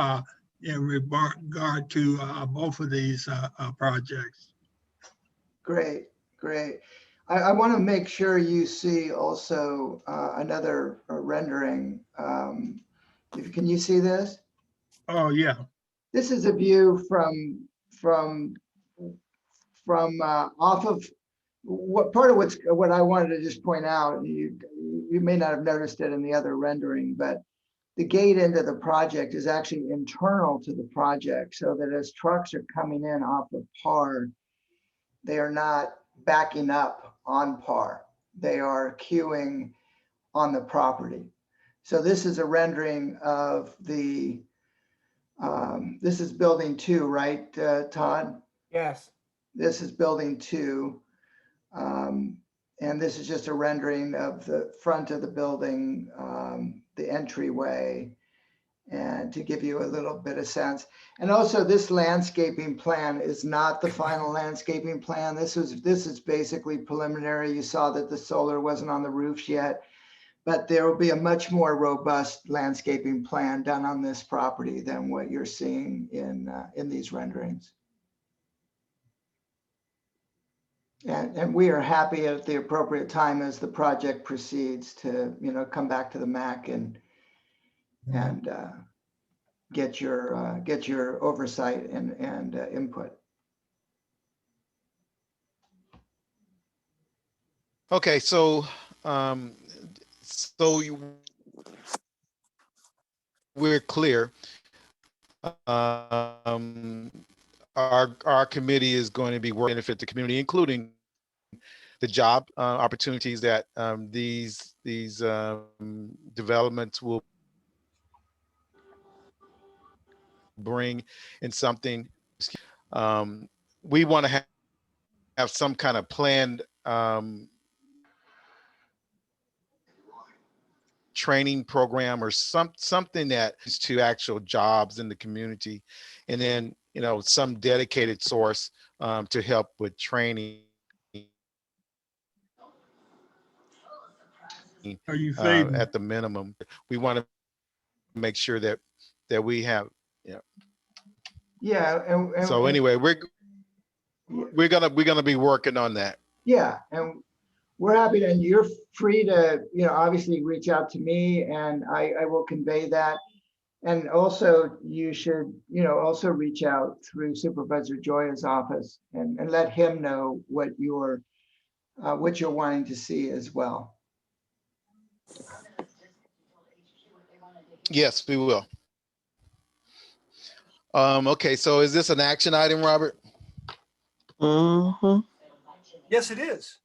in regard to both of these projects. Great. I want to make sure you see also another rendering. Can you see this? Oh, yeah. This is a view from off of what I wanted to just point out. You may not have noticed it in the other rendering, but the gate into the project is actually internal to the project, so that as trucks are coming in off of Par, they are not backing up on Par. They are queuing on the property. So this is a rendering of this is building 2, right, Todd? Yes. This is building 2. And this is just a rendering of the front of the building, the entryway, and to give you a little bit of sense. And also, this landscaping plan is not the final landscaping plan. This is basically preliminary. You saw that the solar wasn't on the roofs yet, but there will be a much more robust landscaping plan done on this property than what you're seeing in these renderings. And we are happy at the appropriate time as the project proceeds to, come back to the MAC and get your oversight and input. Okay, so we're clear. Our committee is going to be working to benefit the community, including the job opportunities that these developments will bring in something. We want to have some kind of planned training program or something that is to actual jobs in the community, and then some dedicated source to help with training Are you fading? at the minimum. We want to make sure that we have Yeah. So anyway, we're gonna be working on that. Yeah, and we're happy to, and you're free to, obviously reach out to me, and I will convey that. And also you should, also reach out through Supervisor Joya's office and let him know what you're wanting to see as well. Yes, we will. Okay, so is this an action item, Robert? Mm-hmm. Yes, it is.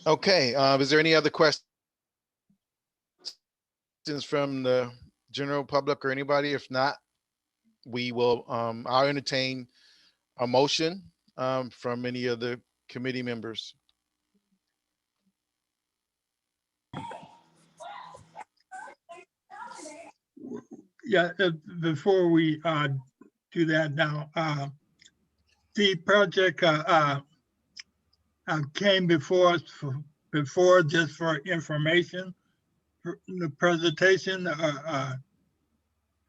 Okay, is there any other questions from the general public or anybody? If not, we will, I'll entertain a motion from any of the committee members. Yeah, before we do that now, the project came before us before just for information, for the presentation,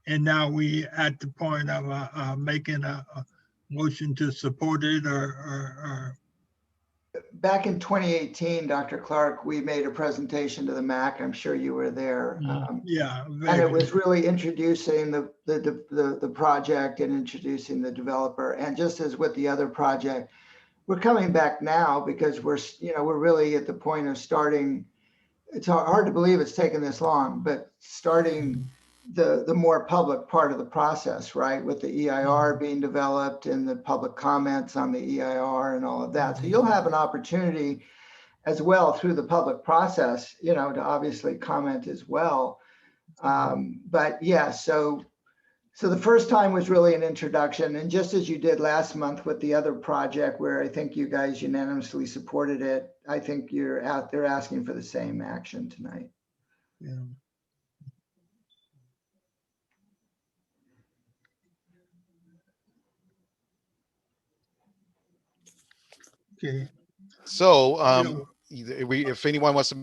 and now we at the point of making a motion to support it or Back in 2018, Dr. Clark, we made a presentation to the MAC. I'm sure you were there. Yeah, and it was really introducing the project and introducing the developer. And just as with the other project, we're coming back now because we're really at the point of starting. It's hard to believe it's taken this long, but starting the more public part of the process, right? With the EIR being developed and the public comments on the EIR and all of that. So you'll have an opportunity as well through the public process, to obviously comment as well. But yeah, so the first time was really an introduction, and just as you did last month with the other project where I think you guys unanimously supported it, I think they're asking for the same action tonight. Yeah. Okay. So if anyone wants to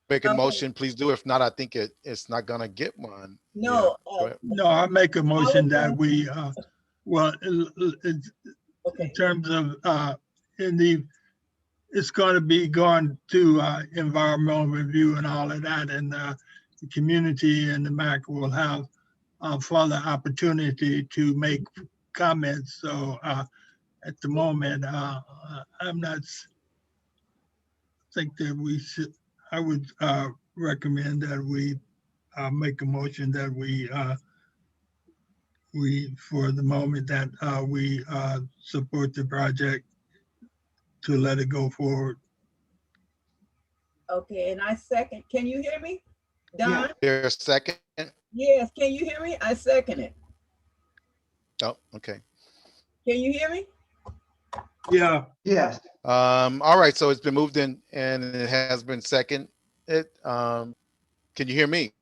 make a motion, please do. If not, I think it's not gonna get one. No, no, I make a motion that we well, in terms of, it's going to be going to environmental review and all of that, and the community and the MAC will have further opportunity to make comments. So at the moment, I'm not think that we should. I would recommend that we make a motion that we for the moment that we support the project to let it go forward. Okay, and I second. Can you hear me? Don? There's a second. Yes, can you hear me? I second it. Oh, okay. Can you hear me? Yeah. Yes. All right, so it's been moved in and it has been second. Can you hear me?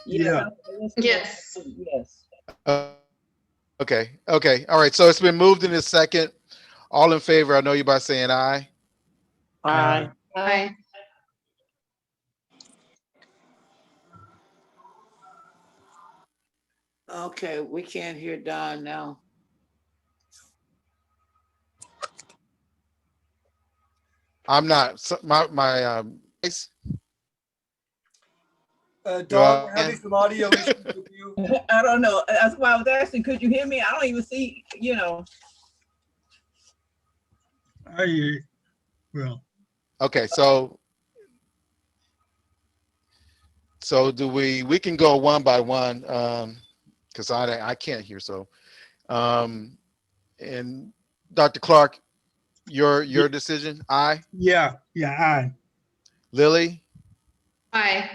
Yeah. Yes. Yes. Okay. Okay. All right. So it's been moved in a second. All in favor, I know you by saying aye. Aye. Aye. Okay, we can't hear Don now. I'm not. My Don, we're having some audio issues with you. I don't know. That's why I was asking, could you hear me? I don't even see, you know. I hear you. Well. Okay. So do we can go one by one, because I can't hear. So, and Dr. Clark, your decision, aye. Yeah. Aye. Lily, Aye.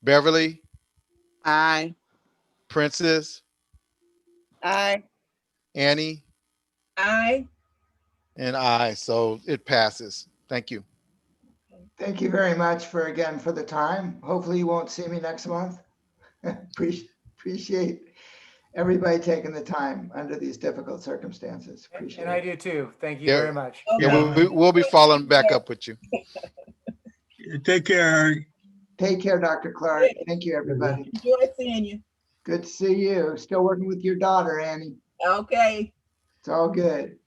Beverly, Aye. Princess, Aye. Annie, Aye. and I. So it passes. Thank you. Thank you very much for the time. Hopefully you won't see me next month. Appreciate everybody taking the time under these difficult circumstances. Appreciate And I it. do too. Thank you Yeah. very much. Yeah, we'll be following back up with you. Take care. Take care, Dr. Clark. Thank you, everybody. Enjoy seeing you. Good to see you. Still working with your daughter, Annie. Okay. It's all good.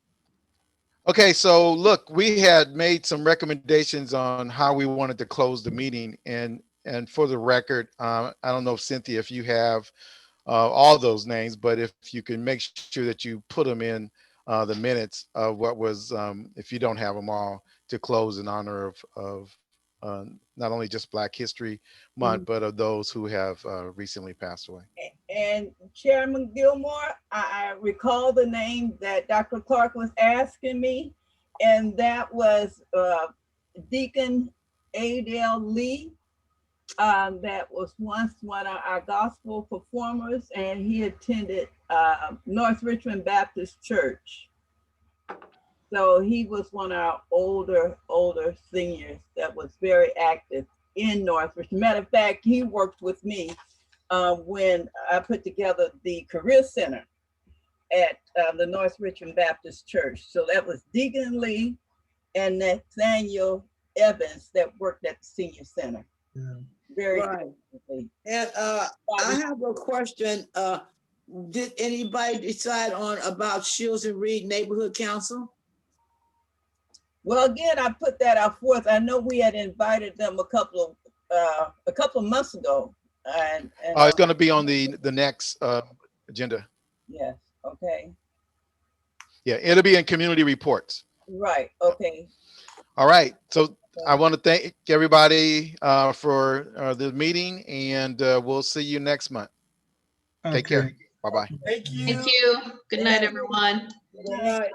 Okay, so look, we had made some recommendations on how we wanted to close the meeting, and for the record, I don't know, Cynthia, if you have all those names, but if you can make sure that you put them in the minutes of what was, if you don't have them all, to close in honor of not only just Black History Month, but of those who have recently passed away. And Chairman Gilmore, I recall the name that Dr. Clark was asking me, and that was Deacon Adele Lee. That was once one of our gospel performers, and he attended North Richmond Baptist Church. So he was one of our older seniors that was very active in North Richmond. Matter of fact, he worked with me when I put together the Career Center at the North Richmond Baptist Church. So that was Deacon Lee and Nathaniel Evans that worked at the Senior Center. Yeah. Very right. actively. And I have a question. Did anybody decide on about Shields and Reed Neighborhood Council? Well, again, I put that out forth. I know we had invited them a couple of months ago. And It's going to be on the next agenda. Yes. Okay. Yeah, it'll be in community reports. Right. Okay. All right. So I want to thank everybody for the meeting, and we'll see you next month. Take care. Bye-bye. Thank you. Thank you. Good night, everyone. Good night.